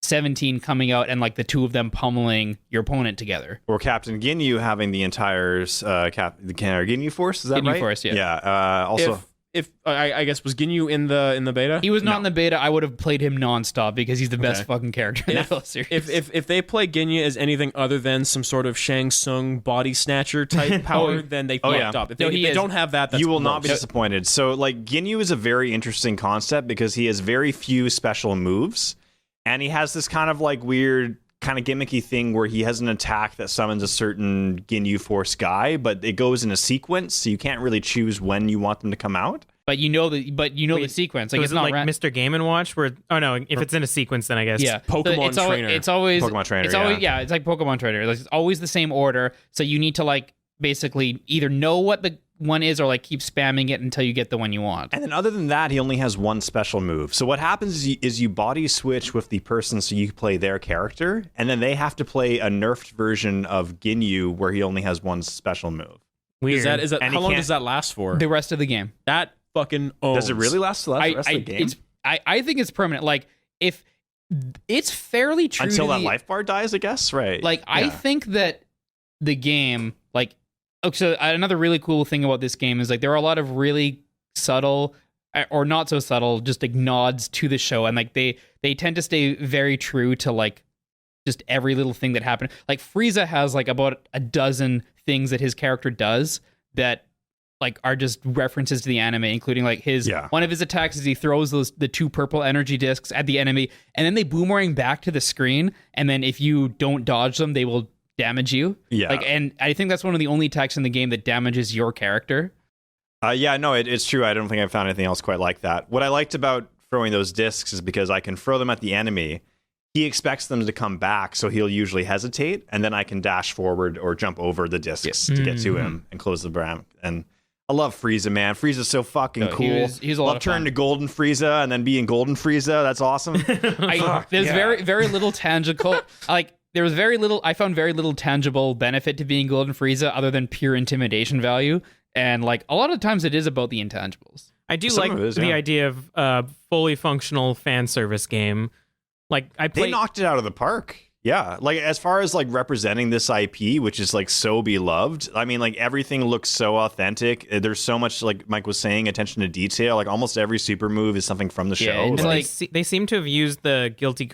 17 coming out and like the two of them pummeling your opponent together. Or Captain Ginyu having the entire the Ginyu Force, is that Ginyu right? Force, yeah. Yeah. Also, if I guess was Ginyu in the beta? He was not in the beta. I would have played him nonstop because he's the best fucking character in the whole series. If they play Ginyu as anything other than some sort of Shang Tsung body snatcher type power, then they fucked up. If they don't have that, that's you will not be disappointed. So like Ginyu is a very interesting concept because he has very few special moves, and he has this kind of like weird kind of gimmicky thing where he has an attack that summons a certain Ginyu Force guy, but it goes in a sequence, so you can't really choose when you want them to come out. But you know the sequence. Like, so it's is it not like Mr. Game & Watch where if it's in a sequence, then I guess Pokemon Trainer. It's always Pokemon Trainer. It's always it's like Pokemon Trainer. Like, it's always the same order. So you need to like basically either know what the one is or like keep spamming it until you get the one you want. And then other than that, he only has one special move. So what happens is you body switch with the person so you play their character, and then they have to play a nerfed version of Ginyu where he only has one special move. Weird. Is that how long does that last for? The rest of the game. That fucking owns. Does it really last the rest of the game? I think it's permanent. Like, if it's fairly true until to that life bar dies, I guess, right? Like, I think that the game, like, so another really cool thing about this game is like there are a lot of really subtle or not so subtle just like nods to the show, and like they tend to stay very true to like just every little thing that happened. Like Frieza has like about a dozen things that his character does that like are just references to the anime, including like one of his attacks is he throws the two purple energy discs at the enemy, and then they boomerang back to the screen, and then if you don't dodge them, they will damage you. Like, and I think that's one of the only attacks in the game that damages your character. It's true. I don't think I've found anything else quite like that. What I liked about throwing those discs is because I can throw them at the enemy. He expects them to come back, so he'll usually hesitate, and then I can dash forward or jump over the discs to get to him and close the bram. And I love Frieza, man. Frieza's so fucking cool. He's a lot of fun. Turning to Golden Frieza and then being Golden Frieza. That's awesome. There's very little tangible like. There was I found very little tangible benefit to being Golden Frieza other than pure intimidation value. And like a lot of times it is about the intangibles. I do like the idea of a fully functional fan service game. Like they knocked it out of the park. Yeah. Like as far as like representing this IP, which is like so beloved. I mean, like everything looks so authentic. There's so much, like Mike was saying, attention to detail. Like almost every super move is something from the show. And like they seem to have used the Guilty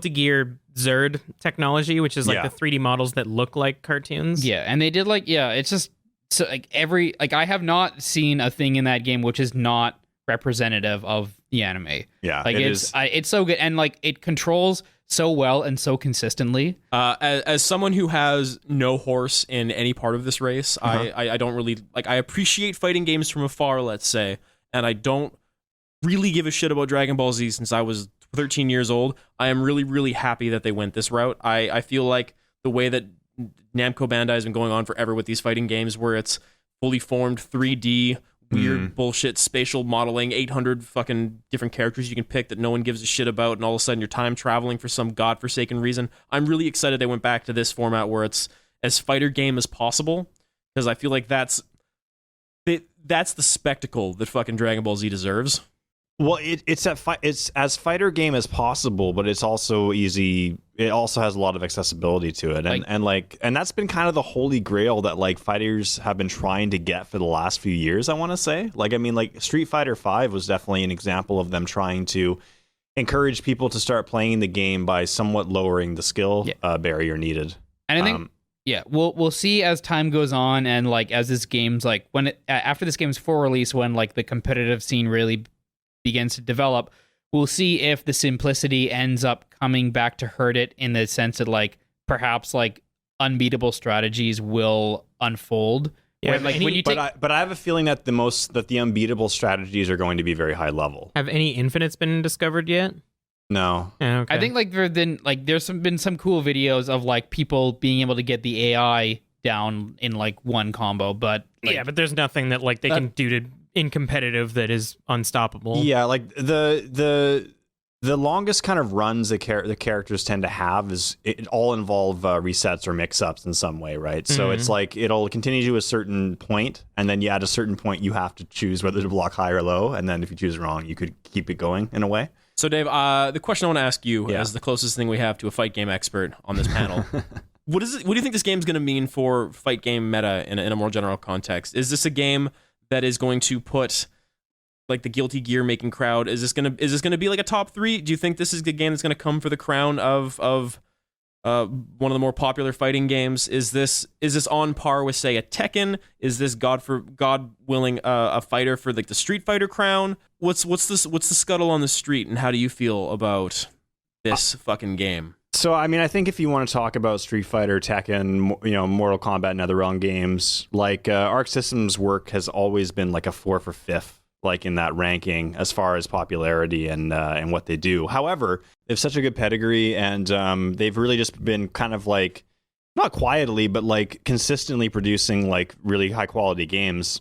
Gear Zerd technology, which is like the 3D models that look like cartoons. Yeah, and they did it's just so like I have not seen a thing in that game which is not representative of the anime. Yeah, like it's so good, and like it controls so well and so consistently. As someone who has no horse in any part of this race, I don't really like. I appreciate fighting games from afar, let's say, and I don't really give a shit about Dragon Ball Z since I was 13 years old. I am really, really happy that they went this route. I feel like the way that Namco Bandai has been going on forever with these fighting games where it's fully formed 3D, weird bullshit spatial modeling, 800 fucking different characters you can pick that no one gives a shit about, and all of a sudden you're time traveling for some godforsaken reason. I'm really excited they went back to this format where it's as fighter game as possible, because I feel like that's the spectacle that fucking Dragon Ball Z deserves. Well, it's as fighter game as possible, but it's also easy. It also has a lot of accessibility to it, and that's been kind of the holy grail that like fighters have been trying to get for the last few years. I want to say, like, I mean, like Street Fighter V was definitely an example of them trying to encourage people to start playing the game by somewhat lowering the skill barrier needed. And I think. We'll see as time goes on, and like as this game's like after this game's full release, when like the competitive scene really begins to develop, we'll see if the simplicity ends up coming back to hurt it, in the sense that like perhaps like unbeatable strategies will unfold. Yeah, but I have a feeling that the unbeatable strategies are going to be very high level. Have any infinites been discovered yet? No. Okay. I think like there's been some cool videos of like people being able to get the AI down in like one combo, but like, but there's nothing that like they can do in competitive that is unstoppable. Yeah, like the longest kind of runs the characters tend to have is it all involve resets or mix-ups in some way, right? So it's like it'll continue to a certain point, and then at a certain point you have to choose whether to block high or low, and then if you choose wrong, you could keep it going in a way. So Dave, the question I want to ask you as the closest thing we have to a fight game expert on this panel. What do you think this game's going to mean for fight game meta in a more general context? Is this a game that is going to put like the Guilty Gear making crowd, is this gonna be like a top 3? Do you think this is the game that's gonna come for the crown of one of the more popular fighting games? Is this on par with, say, a Tekken? Is this God willing a fighter for like the Street Fighter crown? What's the scuttle on the street, and how do you feel about this fucking game? So, I mean, I think if you want to talk about Street Fighter, Tekken, Mortal Kombat, and NetherRealm games, like Arc System's work has always been like a 4 for 5th, like in that ranking as far as popularity and what they do. However, they have such a good pedigree, and they've really just been kind of like, not quietly, but like consistently producing like really high quality games.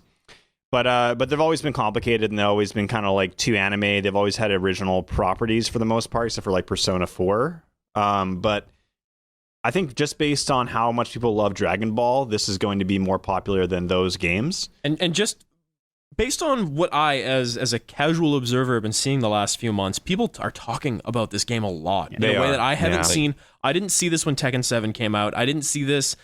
But they've always been complicated, and they've always been kind of like too anime. They've always had original properties for the most part, except for like Persona 4. But I think just based on how much people love Dragon Ball, this is going to be more popular than those games. And just based on what I, as a casual observer, have been seeing the last few months, people are talking about this game a lot in a way that I haven't seen. I didn't see this when Tekken 7 came out. I didn't see this.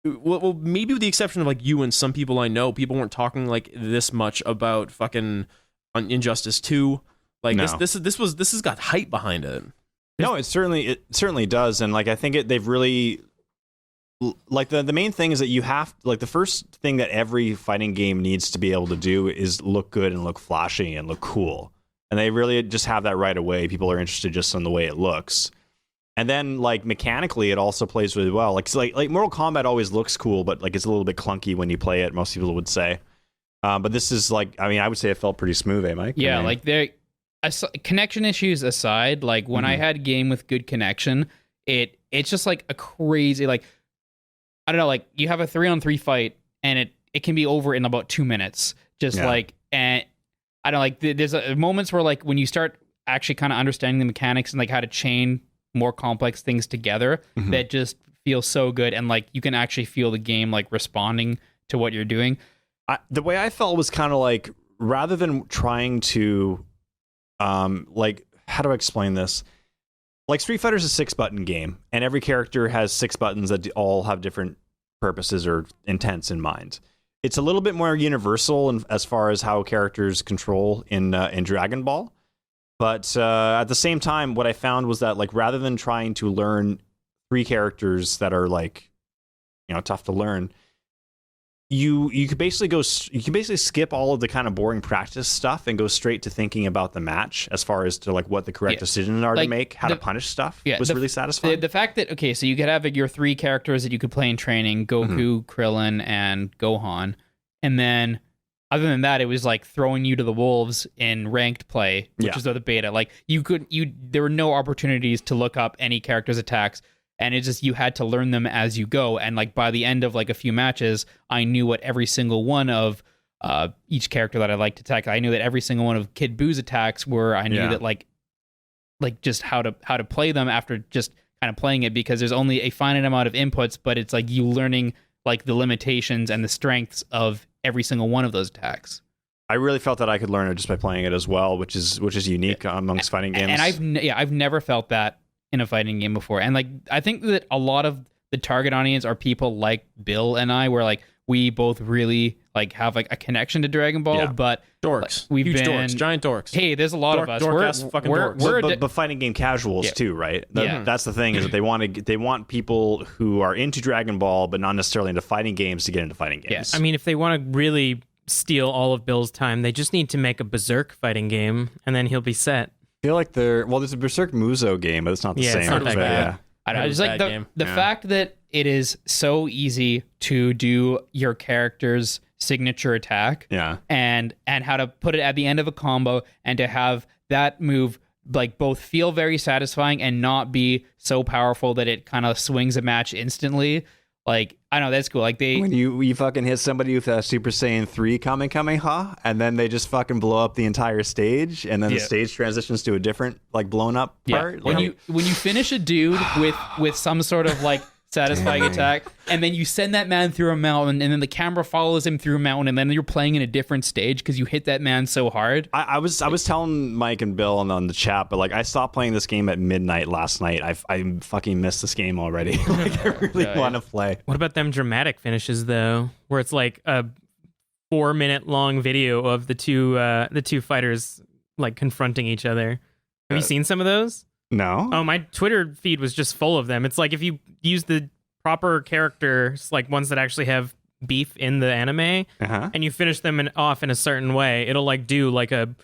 Well, maybe with the exception of like you and some people I know, people weren't talking like this much about fucking Injustice 2. Like this has got hype behind it. No, it certainly does, and like I think they've really like the main thing is that you have like the first thing that every fighting game needs to be able to do is look good and look flashy and look cool, and they really just have that right away. People are interested just in the way it looks, and then like mechanically, it also plays really well. Like Mortal Kombat always looks cool, but like it's a little bit clunky when you play it. Most people would say, but this is like I would say it felt pretty smooth, Mike? Yeah, like they're. Connection issues aside, like when I had a game with good connection, it's just like a crazy, like I don't know, like you have a 3-on-3 fight and it can be over in about 2 minutes. Just like, and I don't know, like there's moments where like when you start actually kind of understanding the mechanics and like how to chain more complex things together, that just feels so good, and like you can actually feel the game like responding to what you're doing. The way I felt was kind of like, rather than trying to like, how do I explain this? Like Street Fighter's a 6-button game, and every character has 6 buttons that all have different purposes or intents in mind. It's a little bit more universal as far as how characters control in Dragon Ball. But at the same time, what I found was that like rather than trying to learn 3 characters that are like, tough to learn, you could basically skip all of the kind of boring practice stuff and go straight to thinking about the match as far as to like what the correct decisions are to make, how to punish stuff. Was really satisfying. The fact that so you could have your 3 characters that you could play in training: Goku, Krillin, and Gohan, and then other than that, it was like throwing you to the wolves in ranked play, which is the beta. Like there were no opportunities to look up any character's attacks. And it's just, you had to learn them as you go. And like by the end of like a few matches, I knew what every single one of each character that I liked to attack. I knew that every single one of Kid Boo's attacks were. I knew that like just how to play them after just kind of playing it, because there's only a finite amount of inputs, but it's like you learning like the limitations and the strengths of every single one of those attacks. I really felt that I could learn it just by playing it as well, which is unique amongst fighting games. And I've never felt that in a fighting game before. And like I think that a lot of the target audience are people like Bill and I, where like we both really like have like a connection to Dragon Ball, but dorks, like, huge dorks, giant dorks. Hey, there's a lot of us. We're fighting game casuals too, right? That's the thing, is that they want people who are into Dragon Ball but not necessarily into fighting games to get into fighting games. Yes. I mean, if they want to really steal all of Bill's time, they just need to make a Berserk fighting game, and then he'll be set. I feel like there's a Berserk Muso game, but it's not the same. It's not that good. I don't know. It's like the fact that it is so easy to do your character's signature attack, and how to put it at the end of a combo, and to have that move like both feel very satisfying and not be so powerful that it kind of swings a match instantly. Like, I know, that's cool. Like when you fucking hit somebody with a Super Saiyan 3 Kamehameha, and then they just fucking blow up the entire stage, and then the stage transitions to a different like blown up part. When you finish a dude with some sort of like satisfying attack, and then you send that man through a mountain, and then the camera follows him through a mountain, and then you're playing in a different stage because you hit that man so hard. I was telling Mike and Bill on the chat, but like I stopped playing this game at midnight last night. I fucking missed this game already. Like I really want to play. What about them dramatic finishes though, where it's like a 4-minute long video of the two fighters like confronting each other. Have you seen some of those? No. Oh, my Twitter feed was just full of them. It's like if you use the proper characters, like ones that actually have beef in the anime, and you finish them off in a certain way, it'll like do like a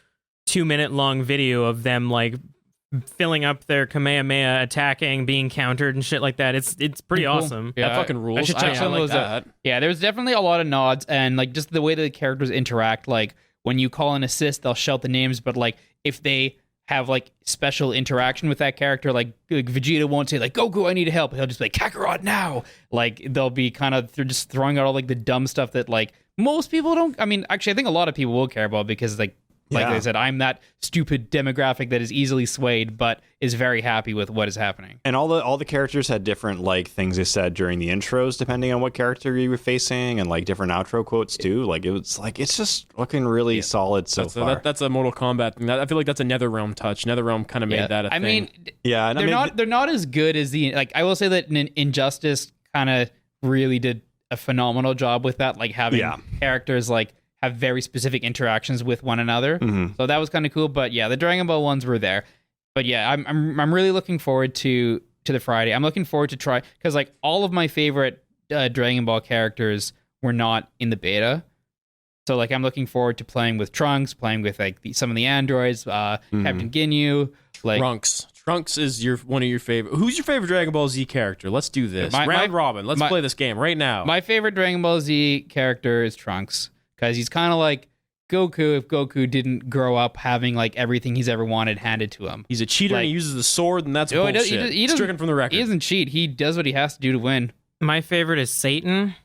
2-minute long video of them like filling up their Kamehameha, attacking, being countered, and shit like that. It's pretty awesome. That fucking rules. I should check some of those out. Yeah, there's definitely a lot of nods, and like just the way that the characters interact. Like when you call an assist, they'll shout the names, but like if they have like special interaction with that character, like Vegeta won't say like Goku, I need help. He'll just be like Kakarot now. Like they'll be kind of just throwing out all like the dumb stuff that like most people don't. I mean, actually, I think a lot of people will care about because like I said, I'm that stupid demographic that is easily swayed, but is very happy with what is happening. And all the characters had different like things they said during the intros, depending on what character you were facing, and like different outro quotes too. Like it's just looking really solid so far. That's a Mortal Kombat thing. I feel like that's a NetherRealm touch. NetherRealm kind of made that a thing. I mean, they're not as good as the like. I will say that Injustice kind of really did a phenomenal job with that, like having characters like have very specific interactions with one another. So that was kind of cool. But yeah, the Dragon Ball ones were there. But yeah, I'm really looking forward to the Friday. I'm looking forward to try because like all of my favorite Dragon Ball characters were not in the beta. So like I'm looking forward to playing with Trunks, playing with like some of the androids, Captain Ginyu. Like Trunks is one of your favorite. Who's your favorite Dragon Ball Z character? Let's do this. Round robin. Let's play this game right now. My favorite Dragon Ball Z character is Trunks. Because he's kind of like Goku if Goku didn't grow up having like everything he's ever wanted handed to him. He's a cheater and he uses the sword, and that's bullshit. He stricken from the record. He doesn't cheat. He does what he has to do to win. My favorite is Satan.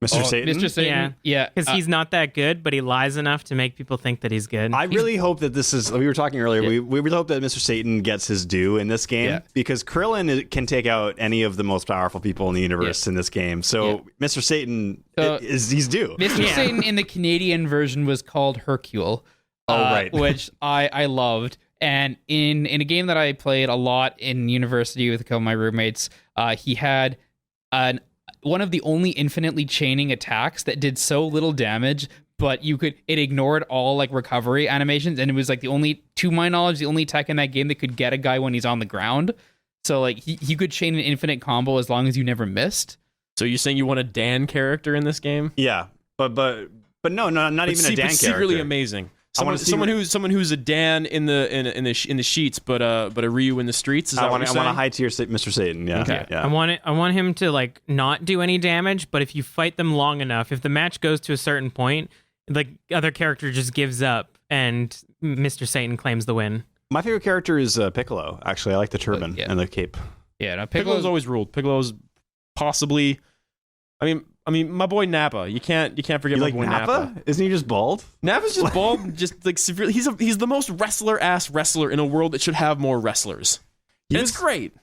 Mr. Satan? Mr. Satan? Yeah. Because he's not that good, but he lies enough to make people think that he's good. I really hope that this is, we were talking earlier, we really hope that Mr. Satan gets his due in this game, because Krillin can take out any of the most powerful people in the universe in this game. So Mr. Satan, he's due. Mr. Satan in the Canadian version was called Hercule. Right. Which I loved. And in a game that I played a lot in university with a couple of my roommates, he had one of the only infinitely chaining attacks that did so little damage, but it ignored all like recovery animations, and it was like to my knowledge, the only attack in that game that could get a guy when he's on the ground. So like he could chain an infinite combo as long as you never missed. So you're saying you want a Dan character in this game? Yeah, but no, not even a Dan character. Secretly amazing. Someone who's a Dan in the sheets, but a Ryu in the streets. Is that what you're saying? I want a high tier Mr. Satan. Yeah. Okay. Yeah. I want him to like not do any damage, but if you fight them long enough, if the match goes to a certain point, the other character just gives up, and Mr. Satan claims the win. My favorite character is Piccolo. Actually, I like the turban and the cape. Yeah, no, Piccolo's always ruled. Piccolo's possibly. I mean, my boy Nappa. You can't forget my boy Nappa. Isn't he just bald? Nappa's just bald, just like severely. He's the most wrestler-ass wrestler in a world that should have more wrestlers. It's great.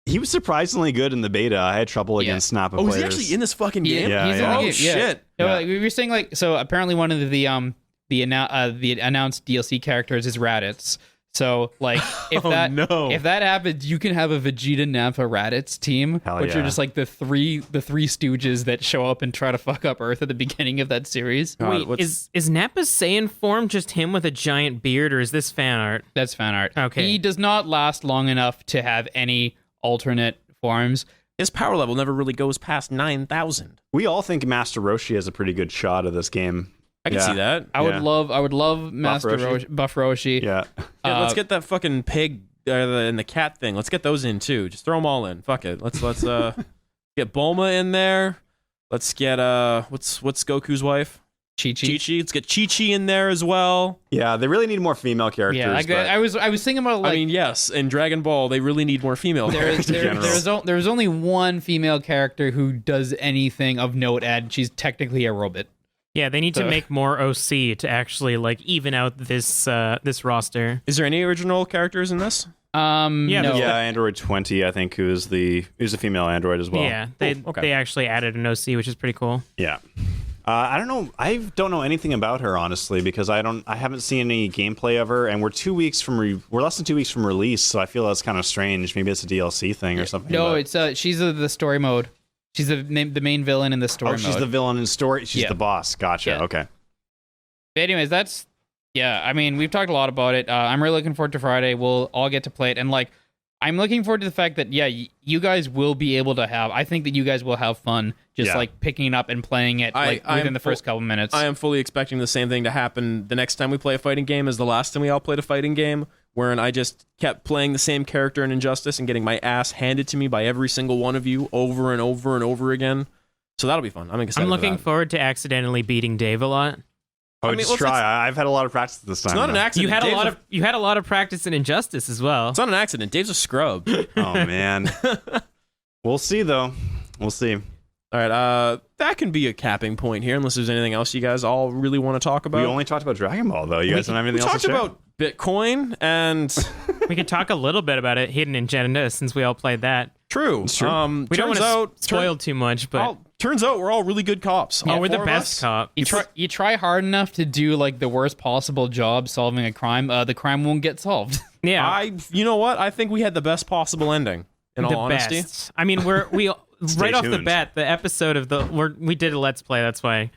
He was surprisingly good in the beta. I had trouble against Nappa players. He's actually in this fucking game? Yeah. Oh, shit. No, like, we were saying, like, so apparently one of the announced DLC characters is Raditz. So, like, if that happens, you can have a Vegeta, Nappa, Raditz team, which are just like the three stooges that show up and try to fuck up Earth at the beginning of that series. Wait, is Nappa's Saiyan form just him with a giant beard, or is this fan art? That's fan art. Okay. He does not last long enough to have any alternate forms. His power level never really goes past 9,000. We all think Master Roshi has a pretty good shot of this game. I can see that. I would love Master Buff Roshi. Yeah. Let's get that fucking pig and the cat thing. Let's get those in too. Just throw them all in. Fuck it. Let's get Bulma in there. Let's get what's Goku's wife? Chi-Chi. Let's get Chi-Chi in there as well. Yeah, they really need more female characters. Yeah, I was thinking about like. I mean, yes, in Dragon Ball, they really need more female characters. There's only one female character who does anything of note, and she's technically a robot. Yeah, they need to make more OC to actually like even out this roster. Is there any original characters in this? No. Yeah, Android 20, I think, who's a female android as well. Yeah, they actually added an OC, which is pretty cool. Yeah. I don't know. I don't know anything about her, honestly, because I haven't seen any gameplay of her, and we're less than 2 weeks from release, so I feel that's kind of strange. Maybe it's a DLC thing or something. No, it's she's the story mode. She's the main villain in the story mode. Oh, she's the villain in story. She's the boss. Gotcha. Yeah. Okay. But anyways, that's I mean, we've talked a lot about it. I'm really looking forward to Friday. We'll all get to play it, and like, I'm looking forward to the fact that you guys will be able to have. I think that you guys will have fun just like picking it up and playing it within the first couple minutes. I am fully expecting the same thing to happen the next time we play a fighting game as the last time we all played a fighting game, wherein I just kept playing the same character in Injustice and getting my ass handed to me by every single one of you over and over and over again. So that'll be fun. I'm excited. I'm looking for that. forward to accidentally beating Dave a lot. Oh, just try. I've had a lot of practice this time. It's not an accident. You had a lot of practice in Injustice as well. It's not an accident. Dave's a scrub. Oh man. We'll see though. We'll see. All right. That can be a capping point here, unless there's anything else you guys all really want to talk about. We only talked about Dragon Ball though. You guys don't have anything else to share? We talked about Bitcoin and we could talk a little bit about it, Hidden Agenda, since we all played that. True. It's true. We don't want to spoil too much, but turns out we're all really good cops. Yeah, we're the best cop. You try hard enough to do like the worst possible job solving a crime, the crime won't get solved. Yeah. You know what? I think we had the best possible ending. In all honesty, best. I mean, we right off the bat, the episode of we did a Let's Play. That's why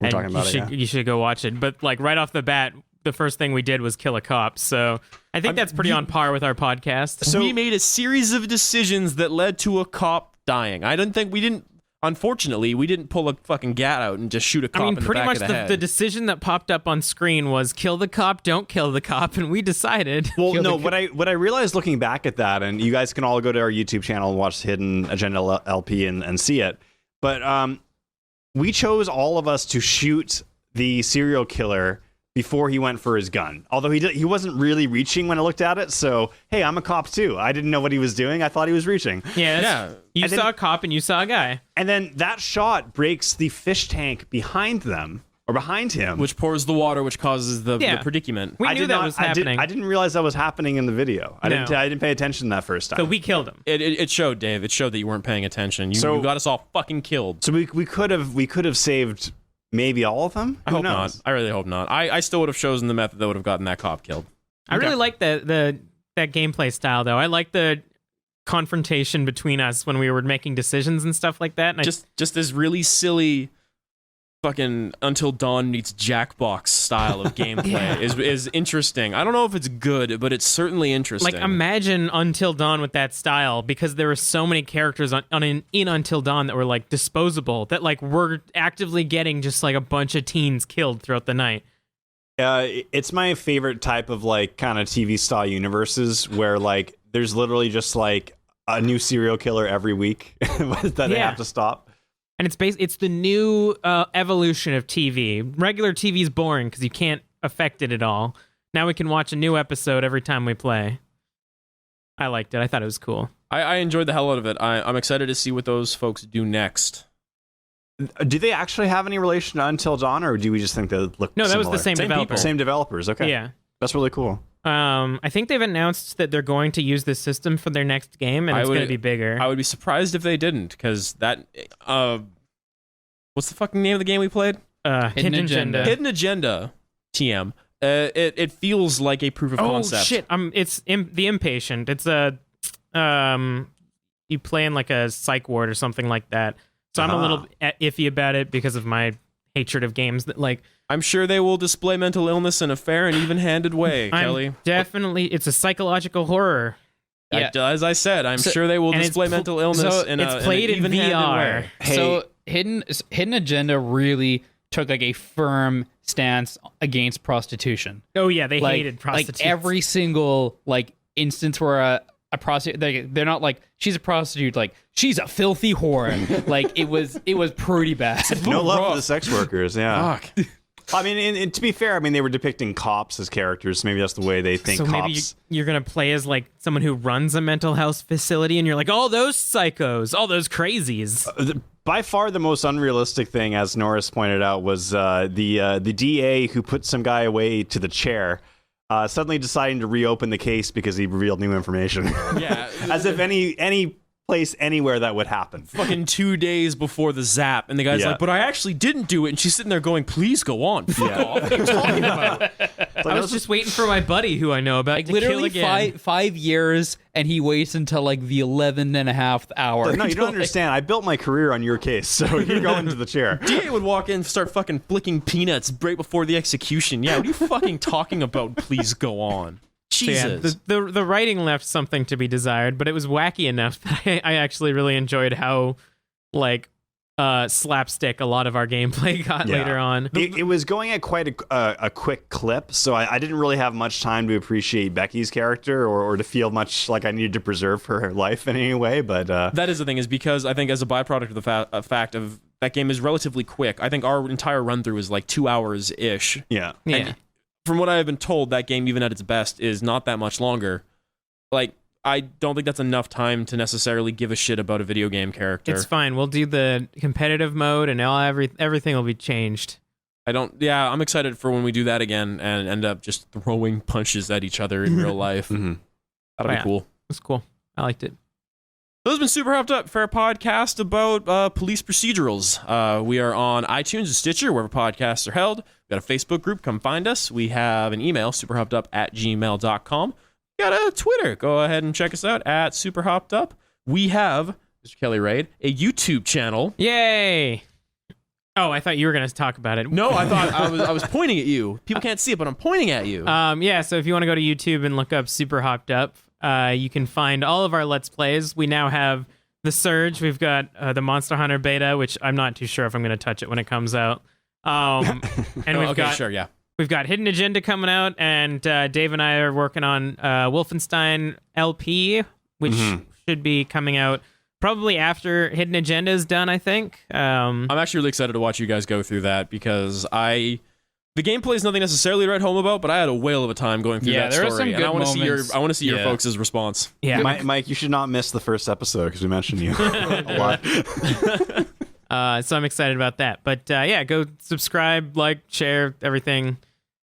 we're talking about You should go watch it. But like right off the bat, the first thing we did was kill a cop. So I think that's pretty on par with our podcast. So we made a series of decisions that led to a cop dying. Unfortunately, we didn't pull a fucking gat out and just shoot a cop in the back of the head. Pretty much the decision that popped up on screen was kill the cop, don't kill the cop, and we decided. Well, no, what I realized looking back at that, and you guys can all go to our YouTube channel and watch Hidden Agenda LP and see it, but we chose all of us to shoot the serial killer before he went for his gun. Although he wasn't really reaching when I looked at it, so hey, I'm a cop too. I didn't know what he was doing. I thought he was reaching. Yeah. You saw a cop and you saw a guy. And then that shot breaks the fish tank behind them, or behind him. Which pours the water, which causes the predicament. We knew that was happening. I didn't realize that was happening in the video. I didn't pay attention that first time. So we killed him. It showed, Dave. It showed that you weren't paying attention. You got us all fucking killed. So we could have saved maybe all of them? I hope not. I really hope not. I still would have chosen the method that would have gotten that cop killed. I really like that gameplay style, though. I like the confrontation between us when we were making decisions and stuff like that. And just this really silly fucking Until Dawn meets Jackbox style of gameplay is interesting. I don't know if it's good, but it's certainly interesting. Like, imagine Until Dawn with that style, because there were so many characters in Until Dawn that were like disposable, that like we're actively getting just like a bunch of teens killed throughout the night. It's my favorite type of like kind of TV style universes where like there's literally just like a new serial killer every week that they have to stop. And it's the new evolution of TV. Regular TV is boring because you can't affect it at all. Now we can watch a new episode every time we play. I liked it. I thought it was cool. I enjoyed the hell out of it. I'm excited to see what those folks do next. Do they actually have any relation to Until Dawn, or do we just think they look No, that similar? was the same developer. people. Same developers, okay. Yeah. That's really cool. I think they've announced that they're going to use this system for their next game, and it's going to be bigger. I would be surprised if they didn't, because that... what's the fucking name of the game we played? Hidden Agenda. Hidden Agenda, TM. It feels like a proof of concept. Oh, shit. It's The Impatient. It's you play in like a psych ward or something like that. So I'm a little iffy about it because of my hatred of games that like... I'm sure they will display mental illness in a fair and even-handed way, Kelly. Definitely, it's a psychological horror. Yeah. As I said, I'm sure they will display mental illness in it's played in VR. Way. Hey. So Hidden Agenda really took like a firm stance against prostitution. Oh yeah, they hated prostitutes. Like every single like instance where a prostitute, they're not like she's a prostitute, like she's a filthy whore. Like it was pretty bad. No love for the sex workers. Yeah. Fuck. I mean, and to be fair, I mean, they were depicting cops as characters. Maybe that's the way they think cops. So maybe you're going to play as, like, someone who runs a mental health facility, and you're like, all those psychos, all those crazies. By far the most unrealistic thing, as Norris pointed out, was the DA who put some guy away to the chair suddenly deciding to reopen the case because he revealed new information. Yeah. As if any place anywhere that would happen. Fucking 2 days before the zap, and the guy's like, but I actually didn't do it, and she's sitting there going, please go on. Fuck off. What are you talking about? I was just waiting for my buddy who I know about to literally kill again. 5 years, and he waits until like the 11.5th hour. No, you don't understand. I built my career on your case, so you're going to the chair. DA would walk in and start fucking flicking peanuts right before the execution. Yeah, what are you fucking talking about? Please go on. Jesus. So yeah, the writing left something to be desired, but it was wacky enough that I actually really enjoyed how like slapstick a lot of our gameplay got later on. It was going at quite a quick clip, so I didn't really have much time to appreciate Becky's character or to feel much like I needed to preserve her life in any way. But that is the thing, is because I think as a byproduct of the fact of that game is relatively quick. I think our entire run through is like 2 hours ish. Yeah. From what I have been told, that game, even at its best, is not that much longer. Like, I don't think that's enough time to necessarily give a shit about a video game character. It's fine. We'll do the competitive mode, and everything will be changed. I'm excited for when we do that again and end up just throwing punches at each other in real life. That'll be cool. It's cool. I liked it. This has been Super Hopped Up, for a podcast about police procedurals. We are on iTunes and Stitcher, wherever podcasts are held. We've got a Facebook group. Come find us. We have an email, superhoppedup@gmail.com. We got a Twitter. Go ahead and check us out at superhoppedup. We have, Mr. Kelly Raid, a YouTube channel. Yay! Oh, I thought you were going to talk about it. No, I thought I was pointing at you. People can't see it, but I'm pointing at you. So if you want to go to YouTube and look up Super Hopped Up, you can find all of our Let's Plays. We now have The Surge. We've got the Monster Hunter beta, which I'm not too sure if I'm going to touch it when it comes out. And we've got Hidden Agenda coming out, and Dave and I are working on Wolfenstein LP, which should be coming out probably after Hidden Agenda is done, I think. I'm actually really excited to watch you guys go through that, because the gameplay is nothing necessarily to write home about, but I had a whale of a time going through that story. There are some good I want to see your Yeah. folks' response. Yeah. Mike, you should not miss the first episode because we mentioned you a lot. So I'm excited about that. But go subscribe, like, share, everything.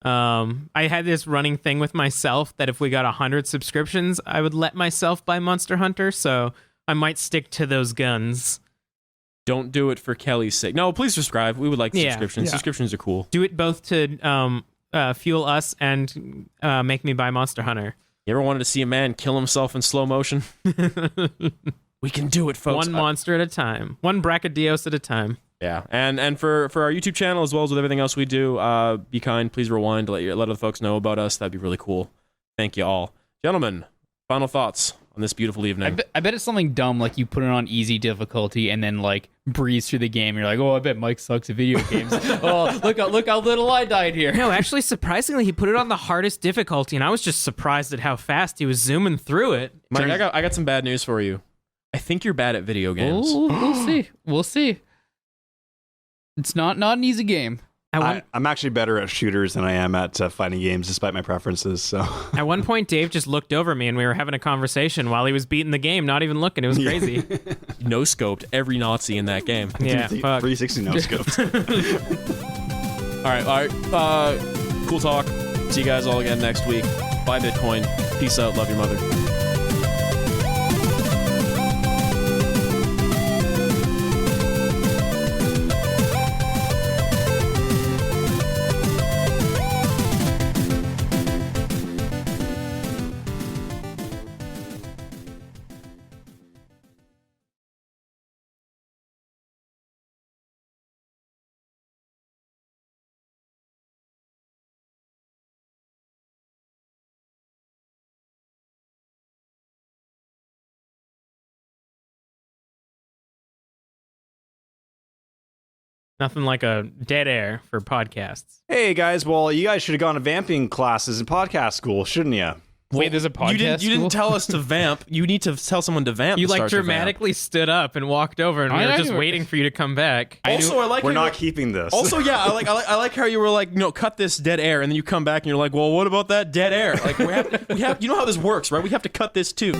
I had this running thing with myself that if we got 100 subscriptions, I would let myself buy Monster Hunter, so I might stick to those guns. Don't do it for Kelly's sake. No, please subscribe. We would like subscriptions. Yeah. Subscriptions are cool. Do it both to fuel us and make me buy Monster Hunter. You ever wanted to see a man kill himself in slow motion? We can do it, folks. One monster at a time. One Brachydios at a time. Yeah, and for our YouTube channel, as well as with everything else we do, be kind, please rewind, let other folks know about us. That'd be really cool. Thank you all. Gentlemen, final thoughts on this beautiful evening. I bet it's something dumb, like you put it on easy difficulty and then like breeze through the game. You're like, oh, I bet Mike sucks at video games. Oh, look how little I died here. No, actually, surprisingly, he put it on the hardest difficulty, and I was just surprised at how fast he was zooming through it. Mike, I got some bad news for you. I think you're bad at video games. We'll see. It's not an easy game. I'm actually better at shooters than I am at fighting games, despite my preferences. So at one point, Dave just looked over me, and we were having a conversation while he was beating the game, not even looking. It was crazy. No scoped every Nazi in that game. Yeah, 360 no scoped. All right. Cool talk. See you guys all again next week. Buy Bitcoin. Peace out. Love your mother. Nothing like a dead air for podcasts. Hey guys, well, you guys should have gone to vamping classes in podcast school, shouldn't you? Wait, there's a podcast. You didn't tell us to vamp. You need to tell someone to vamp. You to like start to dramatically stood up and walked over, and we were just waiting for you to come back. Also, I like we're not keeping this. Also, yeah, I like how you were like, no, cut this dead air, and then you come back and you're like, well, what about that dead air? Like we have, you know how this works, right? We have to cut this too.